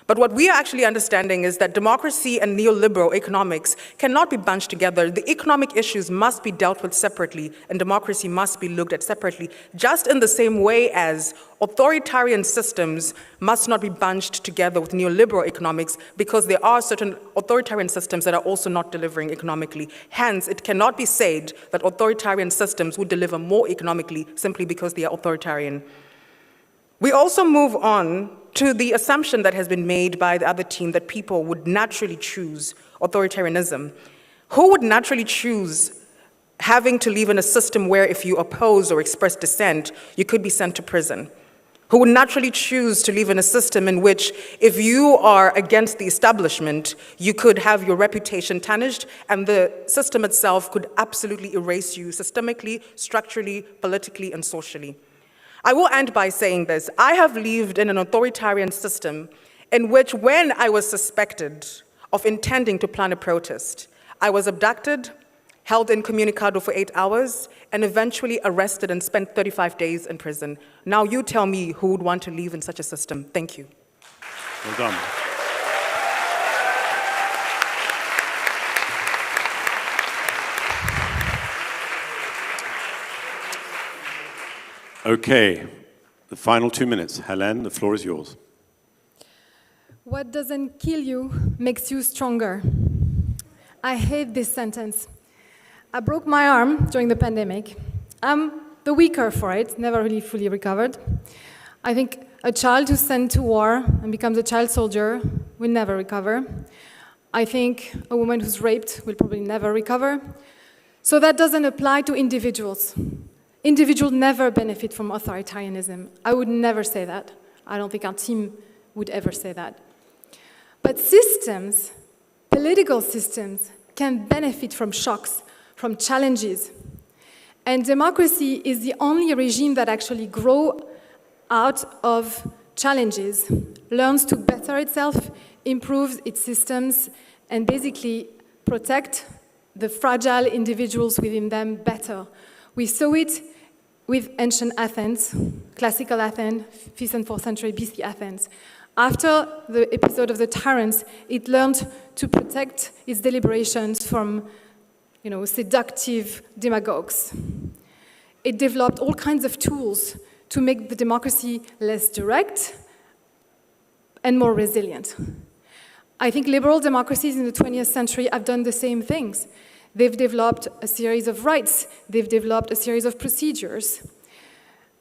But what we are actually understanding is that democracy and neoliberal economics cannot be bunched together. The economic issues must be dealt with separately, and democracy must be looked at separately, just in the same way as authoritarian systems must not be bunched together with neoliberal economics, because there are certain authoritarian systems that are also not delivering economically. Hence, it cannot be said that authoritarian systems would deliver more economically simply because they are authoritarian. We also move on to the assumption that has been made by the other team that people would naturally choose authoritarianism. Who would naturally choose having to live in a system where if you oppose or express dissent, you could be sent to prison? Who would naturally choose to live in a system in which if you are against the establishment, you could have your reputation tarnished and the system itself could absolutely erase you systemically, structurally, politically, and socially? I will end by saying this. I have lived in an authoritarian system in which when I was suspected of intending to plan a protest, I was abducted, held incommunicado for 8 hours, and eventually arrested and spent 35 days in prison. Now you tell me who would want to live in such a system. Thank you. Well done. Okay, the final 2 minutes. Helen, the floor is yours. What doesn't kill you makes you stronger. I hate this sentence. I broke my arm during the pandemic. I'm the weaker for it, never really fully recovered. I think a child who's sent to war and becomes a child soldier will never recover. I think a woman who's raped will probably never recover. So that doesn't apply to individuals. Individuals never benefit from authoritarianism. I would never say that. I don't think our team would ever say that. But systems, political systems, can benefit from shocks, from challenges. And democracy is the only regime that actually grows out of challenges, learns to better itself, improves its systems, and basically protect the fragile individuals within them better. We saw it with ancient Athens, classical Athens, 5th and 4th century BC Athens. After the episode of the tyrants, it learned to protect its deliberations from, seductive demagogues. It developed all kinds of tools to make the democracy less direct and more resilient. I think liberal democracies in the 20th century have done the same things. They've developed a series of rights. They've developed a series of procedures.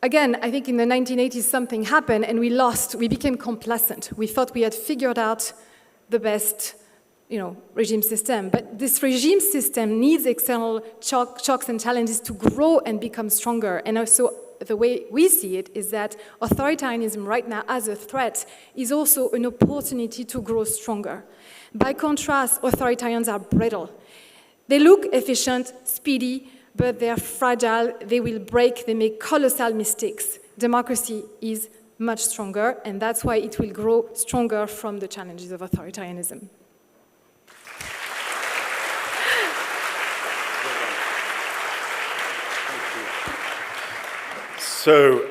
Again, I think in the 1980s something happened and we became complacent. We thought we had figured out the best, regime system. But this regime system needs external shocks and challenges to grow and become stronger. And also the way we see it is that authoritarianism right now as a threat is also an opportunity to grow stronger. By contrast, authoritarians are brittle. They look efficient, speedy, but they're fragile, they will break, they make colossal mistakes. Democracy is much stronger, and that's why it will grow stronger from the challenges of authoritarianism. So,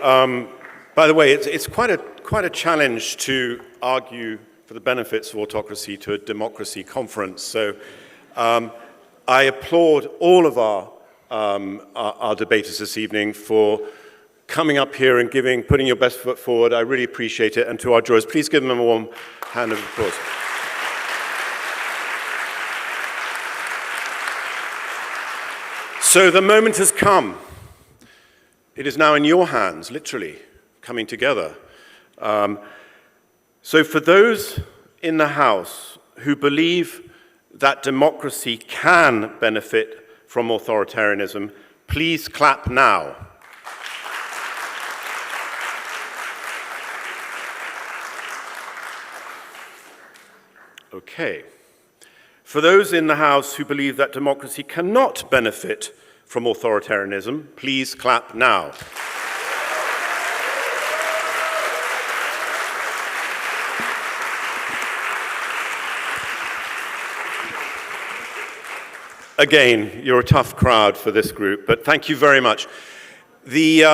by the way, it's quite a challenge to argue for the benefits of autocracy to a democracy conference. So, I applaud all of our debaters this evening for coming up here and putting your best foot forward. I really appreciate it. And to our jurors, please give them a warm hand of applause. So the moment has come. It is now in your hands, literally, coming together. So for those in the House who believe that democracy can benefit from authoritarianism, please clap now. Okay. For those in the House who believe that democracy cannot benefit from authoritarianism, please clap now. Again, you're a tough crowd for this group, but thank you very much. The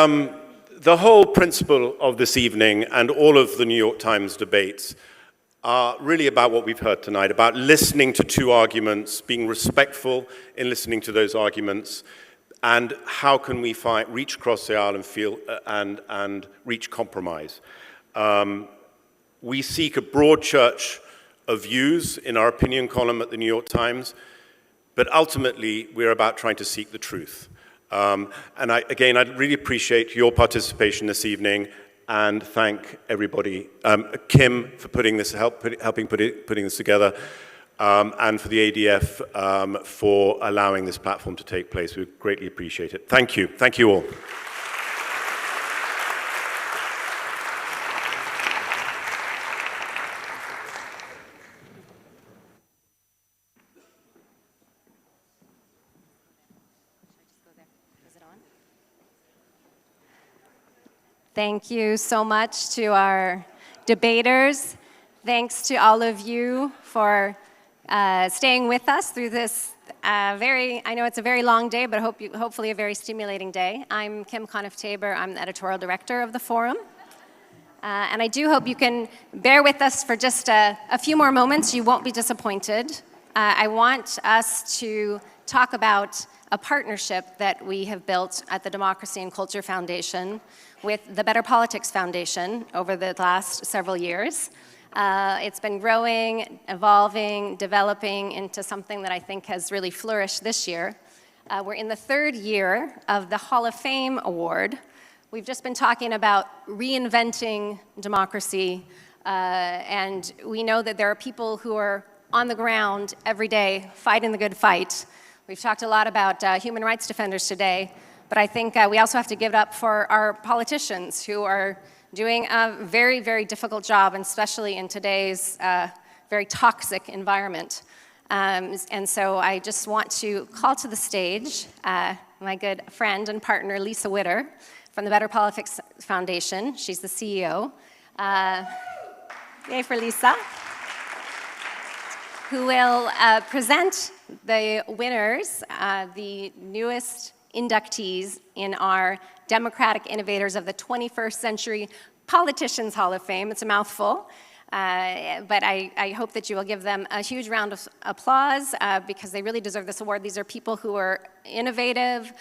whole principle of this evening and all of the New York Times debates are really about what we've heard tonight, about listening to two arguments, being respectful in listening to those arguments, and how can we reach across the aisle and reach compromise. We seek a broad church of views in our opinion column at the New York Times, but ultimately, we're about trying to seek the truth. And again, I'd really appreciate your participation this evening and thank everybody. Kim for helping putting this together, and for the ADF for allowing this platform to take place. We greatly appreciate it. Thank you. Thank you all. Thank you so much to our debaters. Thanks to all of you for staying with us through this I know it's a very long day, but hopefully a very stimulating day. I'm Kim Conniff-Tabor. I'm the editorial director of the forum. And I do hope you can bear with us for just a few more moments. You won't be disappointed. I want us to talk about a partnership that we have built at the Democracy and Culture Foundation with the Better Politics Foundation over the last several years. It's been growing, evolving, developing into something that I think has really flourished this year. We're in the third year of the Hall of Fame Award. We've just been talking about reinventing democracy, and we know that there are people who are on the ground every day fighting the good fight We've talked a lot about human rights defenders today, but I think we also have to give it up for our politicians who are doing a very, very difficult job, and especially in today's very toxic environment. And so I just want to call to the stage my good friend and partner, Lisa Witter, from the Better Politics Foundation. She's the CEO. Yay for Lisa. Who will present the winners, the newest inductees in our Democratic Innovators of the 21st Century Politicians Hall of Fame. It's a mouthful, but I hope that you will give them a huge round of applause because they really deserve this award. These are people who are innovative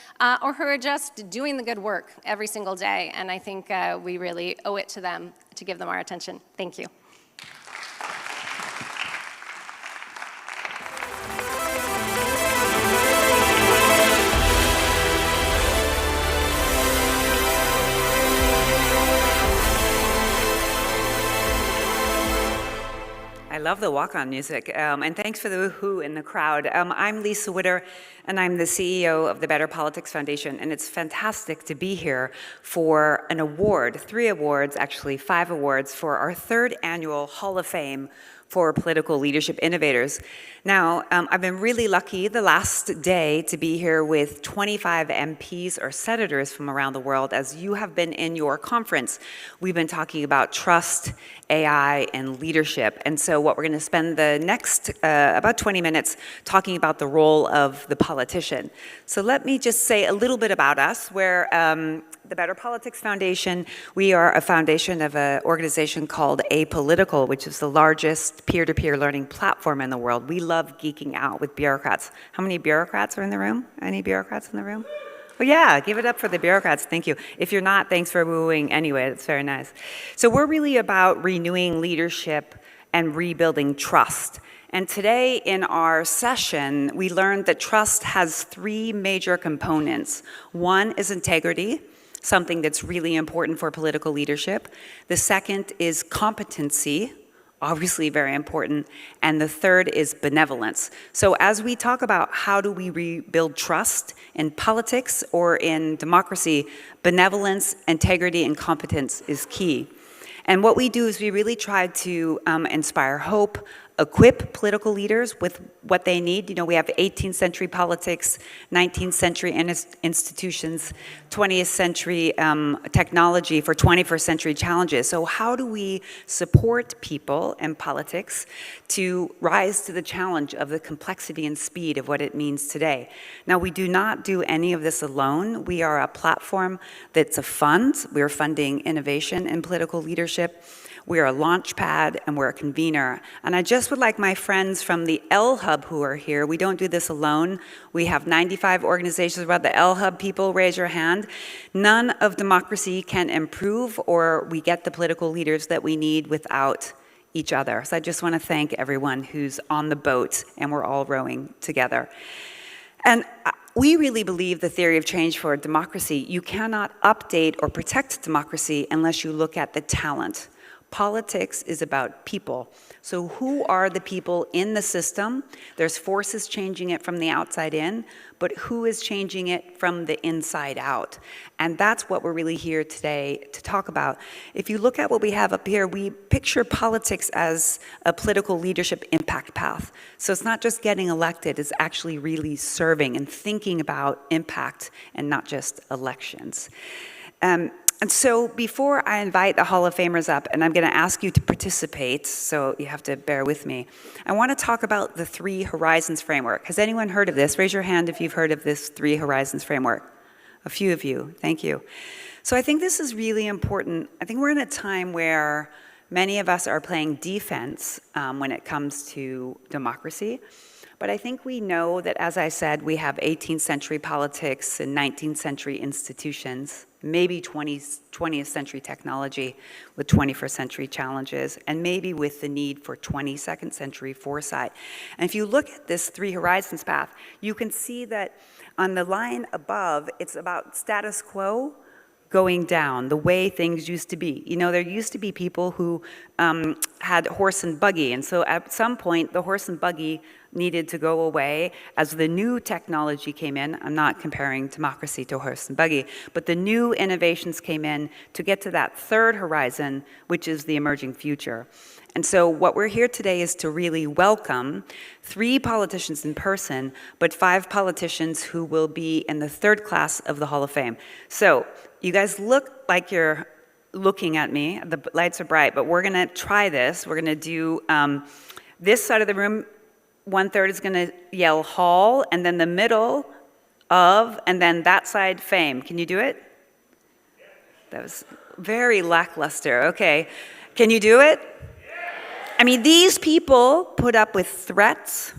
or who are just doing the good work every single day, and I think we really owe it to them to give them our attention. Thank you. I love the walk-on music, and thanks for the woohoo in the crowd. I'm Lisa Witter, and I'm the CEO of the Better Politics Foundation, and it's fantastic to be here for an award, 3 awards, actually 5 awards, for our 3rd annual Hall of Fame for political leadership innovators. Now, I've been really lucky the last day to be here with 25 MPs or senators from around the world, as you have been in your conference. We've been talking about trust, AI, and leadership. And so what we're going to spend the next about 20 minutes talking about the role of the politician. So let me just say a little bit about us. We're the Better Politics Foundation. We are a foundation of an organization called Apolitical, which is the largest peer-to-peer learning platform in the world. We love geeking out with bureaucrats. How many bureaucrats are in the room? Any bureaucrats in the room? Well, yeah, give it up for the bureaucrats. Thank you. If you're not, thanks for wooing anyway. That's very nice. So we're really about renewing leadership and rebuilding trust. And today in our session, we learned that trust has 3 major components. One is integrity, something that's really important for political leadership. The second is competency, obviously very important. And the third is benevolence. So as we talk about how do we rebuild trust in politics or in democracy, benevolence, integrity, and competence is key. And what we do is we really try to inspire hope, equip political leaders with what they need. You know, we have 18th century politics, 19th century institutions, 20th century technology for 21st century challenges. So how do we support people and politics to rise to the challenge of the complexity and speed of what it means today? Now, we do not do any of this alone. We are a platform that's a fund. We're funding innovation in political leadership. We're a launch pad, and we're a convener. And I just would like my friends from the L Hub who are here, we don't do this alone. We have 95 organizations about the L Hub people, raise your hand. None of democracy can improve or we get the political leaders that we need without each other. So I just want to thank everyone who's on the boat, and we're all rowing together. And we really believe the theory of change for democracy. You cannot update or protect democracy unless you look at the talent. Politics is about people. So who are the people in the system? There's forces changing it from the outside in, but who is changing it from the inside out? And that's what we're really here today to talk about. If you look at what we have up here, we picture politics as a political leadership impact path. So it's not just getting elected, it's actually really serving and thinking about impact and not just elections. And so before I invite the Hall of Famers up, and I'm going to ask you to participate, so you have to bear with me, I want to talk about the 3 Horizons framework. Has anyone heard of this? Raise your hand if you've heard of this 3 Horizons framework. A few of you, thank you. So I think this is really important. I think we're in a time where many of us are playing defense when it comes to democracy. But I think we know that, as I said, we have 18th century politics and 19th century institutions, maybe 20th century technology with 21st century challenges, and maybe with the need for 22nd century foresight. And if you look at this 3 Horizons path, you can see that on the line above, it's about status quo, going down, the way things used to be. You know, there used to be people who had horse and buggy, and so at some point, the horse and buggy needed to go away as the new technology came in. I'm not comparing democracy to horse and buggy, but the new innovations came in to get to that third horizon, which is the emerging future. And so what we're here today is to really welcome 3 politicians in person, but 5 politicians who will be in the third class of the Hall of Fame. So you guys look like you're looking at me. The lights are bright, but we're gonna try this. We're gonna do this side of the room, 1/3 is gonna yell Hall, and then the middle of, and then that side Fame. Can you do it? That was very lackluster. Okay, can you do it? I mean, these people put up with threats,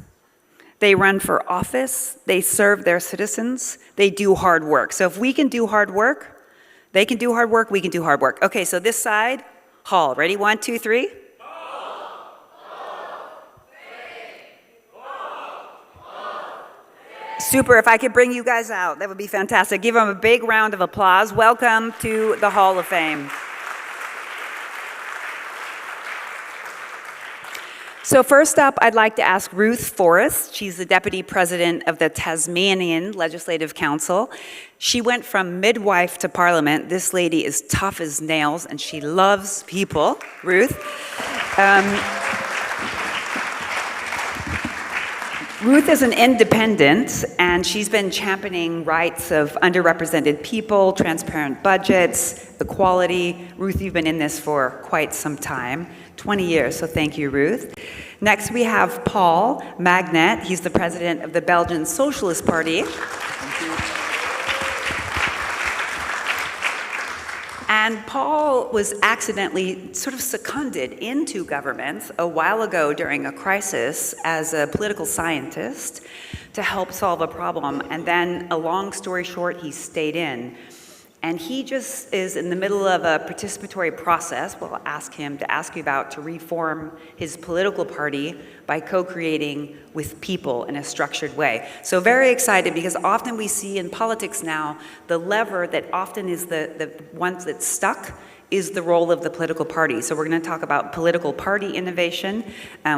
they run for office, they serve their citizens, they do hard work. So if we can do hard work, they can do hard work, we can do hard work. Okay, so this side, Hall. Ready? 1, 2, 3. Super, if I could bring you guys out, that would be fantastic. Give them a big round of applause. Welcome to the Hall of Fame. So first up, I'd like to ask Ruth Forrest. She's the Deputy President of the Tasmanian Legislative Council. She went from midwife to Parliament. This lady is tough as nails, and she loves people. Ruth. Ruth is an independent, and she's been championing rights of underrepresented people, transparent budgets, equality. Ruth, you've been in this for quite some time, 20 years, so thank you, Ruth. Next, we have Paul Magnet. He's the president of the Belgian Socialist Party. And Paul was accidentally sort of seconded into government a while ago during a crisis as a political scientist to help solve a problem. And then, a long story short, he stayed in. And he just is in the middle of a participatory process, we'll ask him to ask you about, to reform his political party by co-creating with people in a structured way. So very excited, because often we see in politics now, the lever that often is the one that's stuck is the role of the political party. So we're gonna talk about political party innovation,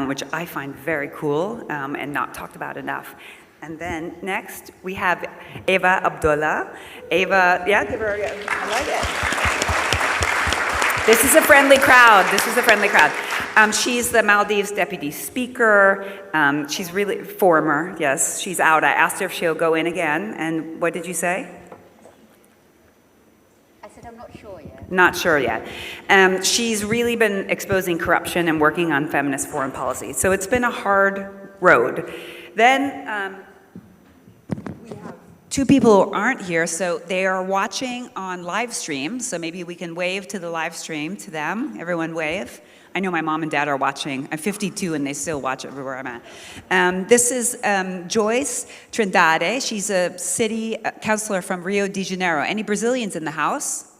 which I find very cool and not talked about enough. And then next, we have Eva Abdullah. Eva, yeah, give her, I like it. This is a friendly crowd. This is a friendly crowd. She's the Maldives Deputy Speaker. She's really, former, yes, she's out. I asked her if she'll go in again. And what did you say? I said I'm not sure yet. Not sure yet. She's really been exposing corruption and working on feminist foreign policy. So it's been a hard road. Then we have 2 people who aren't here, so they are watching on live stream, so maybe we can wave to the live stream to them. Everyone wave. I know my mom and dad are watching. I'm 52 and they still watch everywhere I'm at. This is Joyce Trindade. She's a city councilor from Rio de Janeiro. Any Brazilians in the house?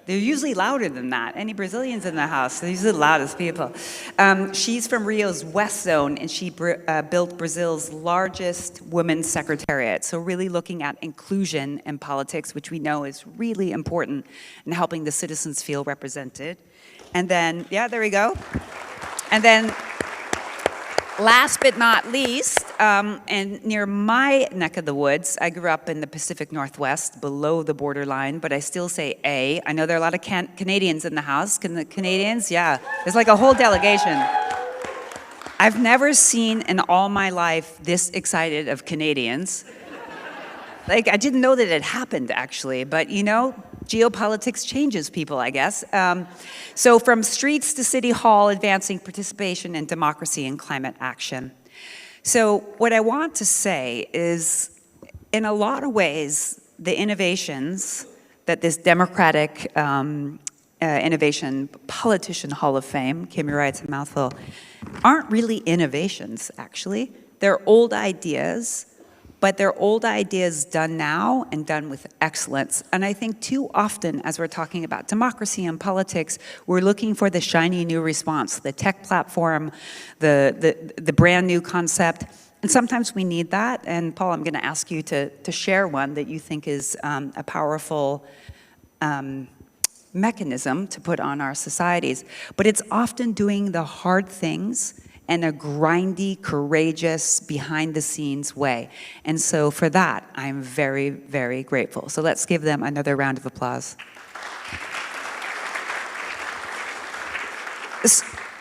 They're usually louder than that. Any Brazilians in the house? They're usually the loudest people. She's from Rio's West Zone, and she built Brazil's largest women's secretariat. So really looking at inclusion in politics, which we know is really important in helping the citizens feel represented. And then, yeah, there we go. And then, last but not least, and near my neck of the woods, I grew up in the Pacific Northwest, below the borderline, but I still say A. I know there are a lot of Canadians in the house. Can the Canadians? Yeah, there's like a whole delegation. I've never seen in all my life this excited of Canadians. Like, I didn't know that it happened, actually, but you know, geopolitics changes people, I guess. So from streets to City Hall, advancing participation in democracy and climate action. So what I want to say is, in a lot of ways, the innovations that this Democratic Innovation Politician Hall of Fame, Kim, you're right, it's a mouthful, aren't really innovations, actually. They're old ideas, but they're old ideas done now and done with excellence. And I think too often, as we're talking about democracy and politics, we're looking for the shiny new response, the tech platform, the brand new concept. And sometimes we need that. And Paul, I'm gonna ask you to share one that you think is a powerful mechanism to put on our societies, but it's often doing the hard things in a grindy, courageous, behind-the-scenes way. And so for that, I'm very, very grateful. So let's give them another round of applause.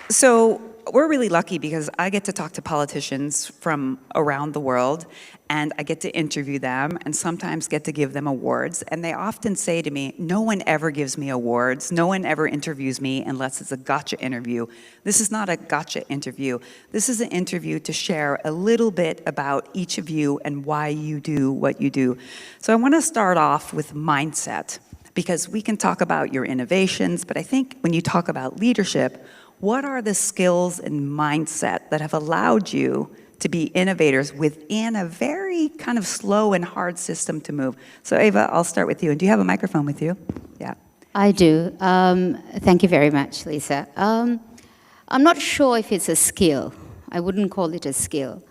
So we're really lucky because I get to talk to politicians from around the world, and I get to interview them and sometimes get to give them awards. And they often say to me, no one ever gives me awards, no one ever interviews me unless it's a gotcha interview. This is not a gotcha interview. This is an interview to share a little bit about each of you and why you do what you do. So I want to start off with mindset, because we can talk about your innovations, but I think when you talk about leadership, what are the skills and mindset that have allowed you to be innovators within a very kind of slow and hard system to move? So Eva, I'll start with you. And do you have a microphone with you? Yeah. I do. Thank you very much, Lisa. I'm not sure if it's a skill. I wouldn't call it a skill.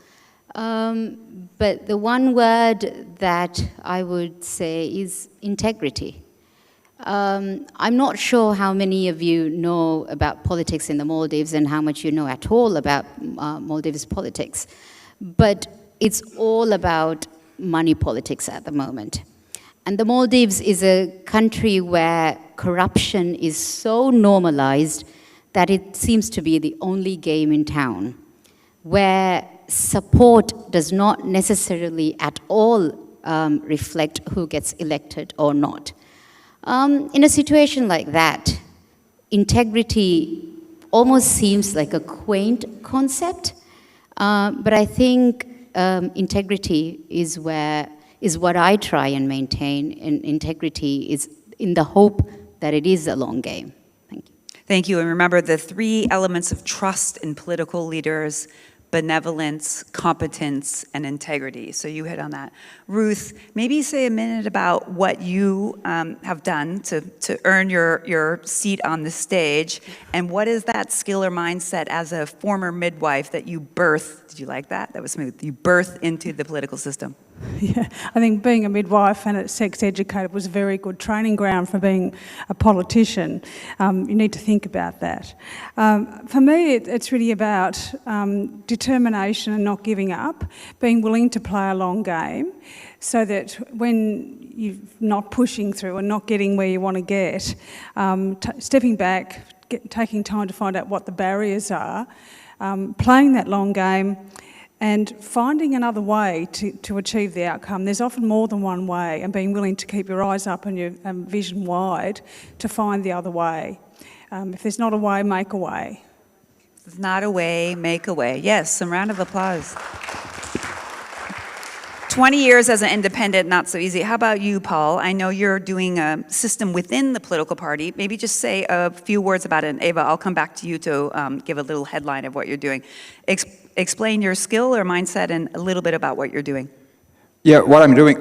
But the one word that I would say is integrity. I'm not sure how many of you know about politics in the Maldives and how much you know at all about Maldives politics, but it's all about money politics at the moment. And the Maldives is a country where corruption is so normalized that it seems to be the only game in town, where support does not necessarily at all reflect who gets elected or not. In a situation like that, integrity almost seems like a quaint concept, but I think integrity is what I try and maintain, and integrity is in the hope that it is a long game. Thank you. Thank you, and remember the 3 elements of trust in political leaders: benevolence, competence, and integrity. So you hit on that. Ruth, maybe say a minute about what you have done to earn your seat on the stage, and what is that skill or mindset as a former midwife that you birthed? Did you like that? That was smooth. You birthed into the political system. Yeah, I think being a midwife and a sex educator was a very good training ground for being a politician. You need to think about that. For me, it's really about determination and not giving up, being willing to play a long game, so that when you're not pushing through and not getting where you want to get, stepping back, taking time to find out what the barriers are, playing that long game, and finding another way to achieve the outcome. There's often more than one way, and being willing to keep your eyes up and your vision wide to find the other way. If there's not a way, make a way. If there's not a way, make a way. Yes, some round of applause. 20 years as an independent, not so easy. How about you, Paul? I know you're doing a system within the political party. Maybe just say a few words about it. And Eva, I'll come back to you to give a little headline of what you're doing. Explain your skill or mindset and a little bit about what you're doing. Yeah, what I'm doing,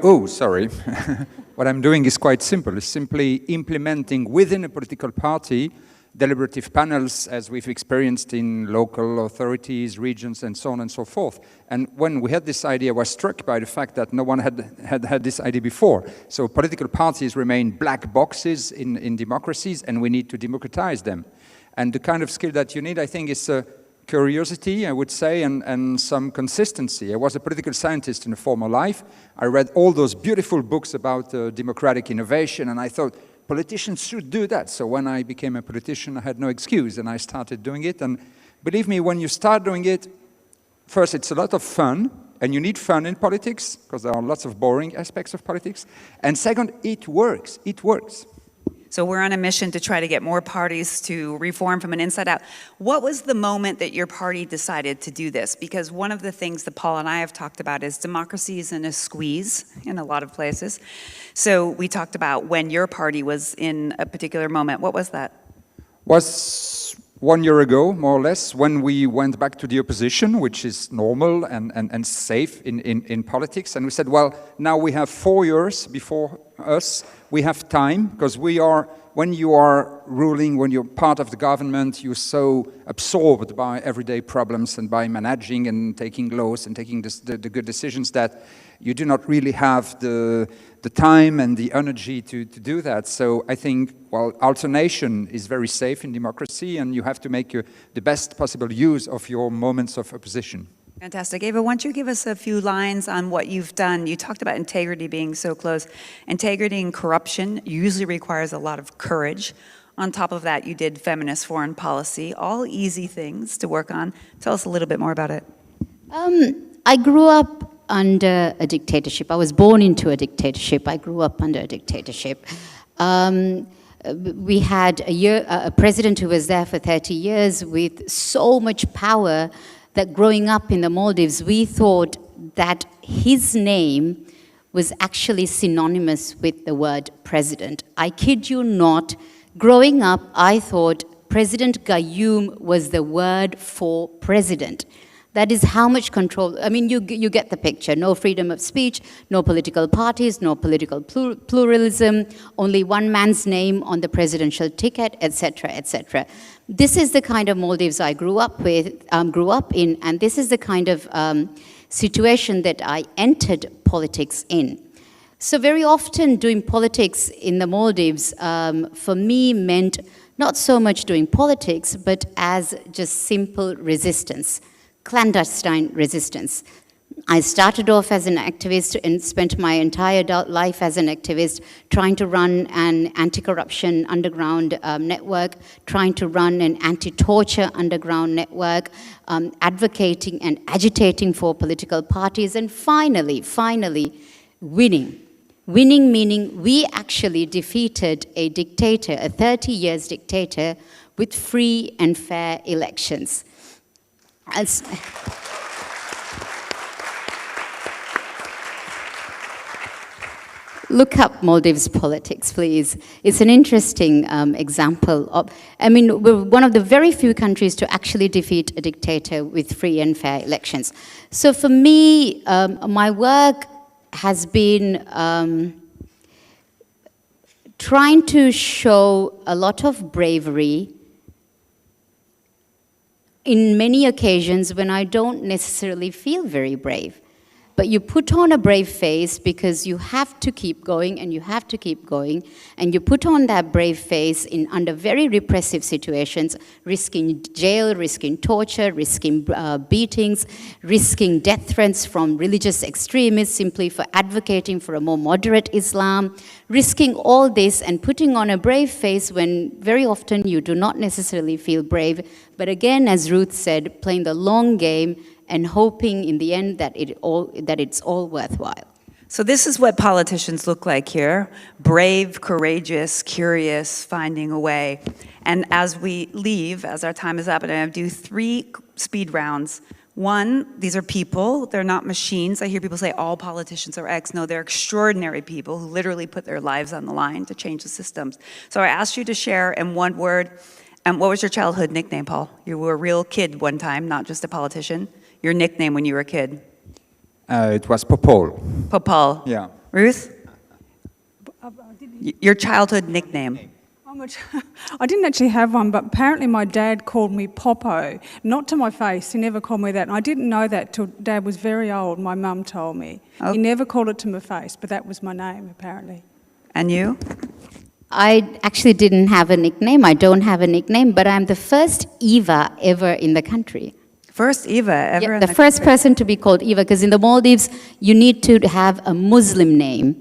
what I'm doing is quite simple. It's simply implementing within a political party deliberative panels as we've experienced in local authorities, regions, and so on and so forth. And when we had this idea, I was struck by the fact that no one had this idea before. So political parties remain black boxes in democracies, and we need to democratize them. And the kind of skill that you need, I think, is curiosity, I would say, and some consistency. I was a political scientist in a former life. I read all those beautiful books about democratic innovation, and I thought, politicians should do that. So when I became a politician, I had no excuse, and I started doing it. And believe me, when you start doing it, first, it's a lot of fun, and you need fun in politics, because there are lots of boring aspects of politics. And second, it works. It works. So we're on a mission to try to get more parties to reform from an inside out. What was the moment that your party decided to do this? Because one of the things that Paul and I have talked about is democracy is in a squeeze in a lot of places. So we talked about when your party was in a particular moment. What was that? Was 1 year ago, more or less, when we went back to the opposition, which is normal and safe in politics. And we said, well, now we have 4 years before us. We have time, because we are when you are ruling, when you're part of the government, you're so absorbed by everyday problems and by managing and taking laws and taking the good decisions that you do not really have the time and the energy to do that. So I think, well, alternation is very safe in democracy, and you have to make the best possible use of your moments of opposition. Fantastic. Ava, why don't you give us a few lines on what you've done? You talked about integrity being so close. Integrity and corruption usually requires a lot of courage. On top of that, you did feminist foreign policy, all easy things to work on. Tell us a little bit more about it. I grew up under a dictatorship. I was born into a dictatorship. I grew up under a dictatorship. We had a president who was there for 30 years with so much power that growing up in the Maldives, we thought that his name was actually synonymous with the word president. I kid you not, growing up, I thought President Gayoom was the word for president. That is how much control, I mean, you get the picture. No freedom of speech, no political parties, no political pluralism, only one man's name on the presidential ticket, etc., etc. This is the kind of Maldives I grew up in, and this is the kind of situation that I entered politics in. So very often doing politics in the Maldives, for me, meant not so much doing politics, but as just simple resistance. Clandestine resistance. I started off as an activist and spent my entire adult life as an activist trying to run an anti-corruption underground network, trying to run an anti-torture underground network, advocating and agitating for political parties, and finally, winning. Winning meaning we actually defeated a dictator, a 30 years dictator, with free and fair elections. Look up Maldives politics, please. It's an interesting example of, I mean, we're one of the very few countries to actually defeat a dictator with free and fair elections. So for me, my work has been trying to show a lot of bravery in many occasions when I don't necessarily feel very brave. But you put on a brave face because you have to keep going and you have to keep going. And you put on that brave face under very repressive situations, risking jail, risking torture, risking beatings, risking death threats from religious extremists simply for advocating for a more moderate Islam, risking all this and putting on a brave face when very often you do not necessarily feel brave. But again, as Ruth said, playing the long game and hoping in the end that it's all worthwhile. So this is what politicians look like here: brave, courageous, curious, finding a way. And as we leave, as our time is up, and I do 3 speed rounds. 1, these are people, they're not machines. I hear people say all politicians are X. No, they're extraordinary people who literally put their lives on the line to change the systems. So I asked you to share in 1 word, what was your childhood nickname, Paul? You were a real kid one time, not just a politician. Your nickname when you were a kid? It was Popol. Popol. Yeah. Ruth? Your childhood nickname? I didn't actually have one, but apparently my dad called me Popo. Not to my face, he never called me that. And I didn't know that till Dad was very old, my mum told me. Oh. He never called it to my face, but that was my name, apparently. And you? I actually didn't have a nickname. I don't have a nickname, but I'm the first Eva ever in the country. First Eva ever in the first country. person to be called Eva, because in the Maldives, you need to have a Muslim name.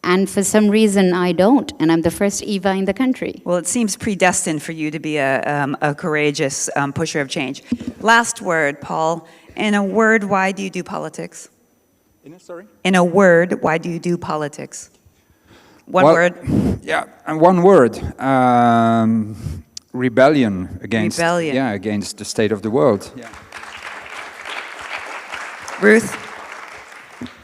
And for some reason, I don't, and I'm the first Eva in the country. Well, it seems predestined for you to be a courageous pusher of change. Last word, Paul. In a word, why do you do politics? In a word, why do you do politics? One word. Yeah, and 1 word. Rebellion against. Rebellion. Yeah, against the state of the world. Yeah. Ruth?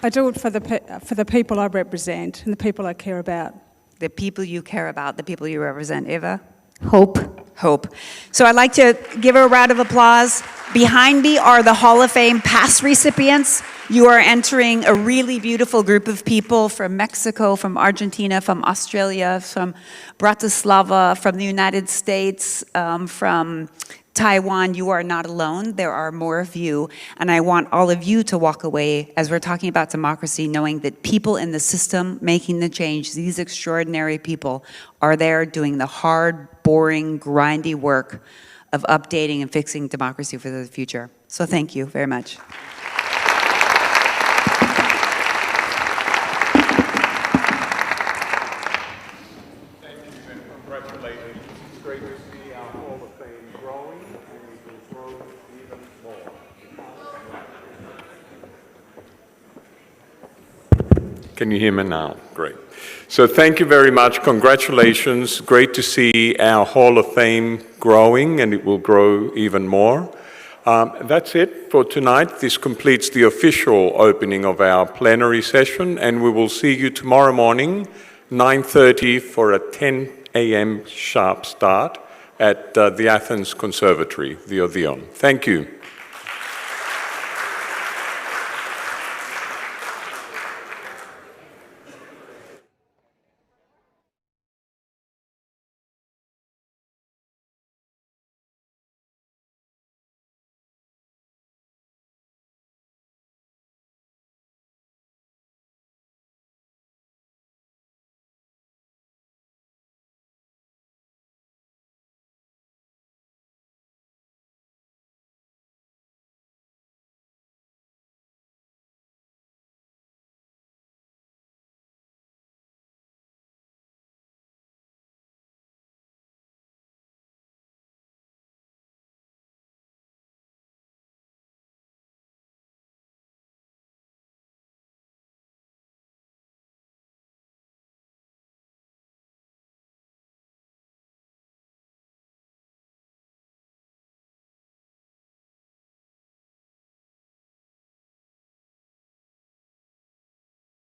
I do it for the people I represent and the people I care about. The people you care about, the people you represent. Eva? Hope. Hope. So I'd like to give her a round of applause. Behind me are the Hall of Fame past recipients. You are entering a really beautiful group of people from Mexico, from Argentina, from Australia, from Bratislava, from the United States, from Taiwan. You are not alone. There are more of you. And I want all of you to walk away, as we're talking about democracy, knowing that people in the system making the change, these extraordinary people, are there doing the hard, boring, grindy work of updating and fixing democracy for the future. So thank you very much. Thank you and congratulations. It's great to see our Hall of Fame growing, and it will grow even more. Can you hear me now? Great. So thank you very much. Congratulations. Great to see our Hall of Fame growing, and it will grow even more. That's it for tonight. This completes the official opening of our plenary session, and we will see you tomorrow morning, 9:30, for a 10 a.m. sharp start at the Athens Conservatory, the Odeon. Thank you.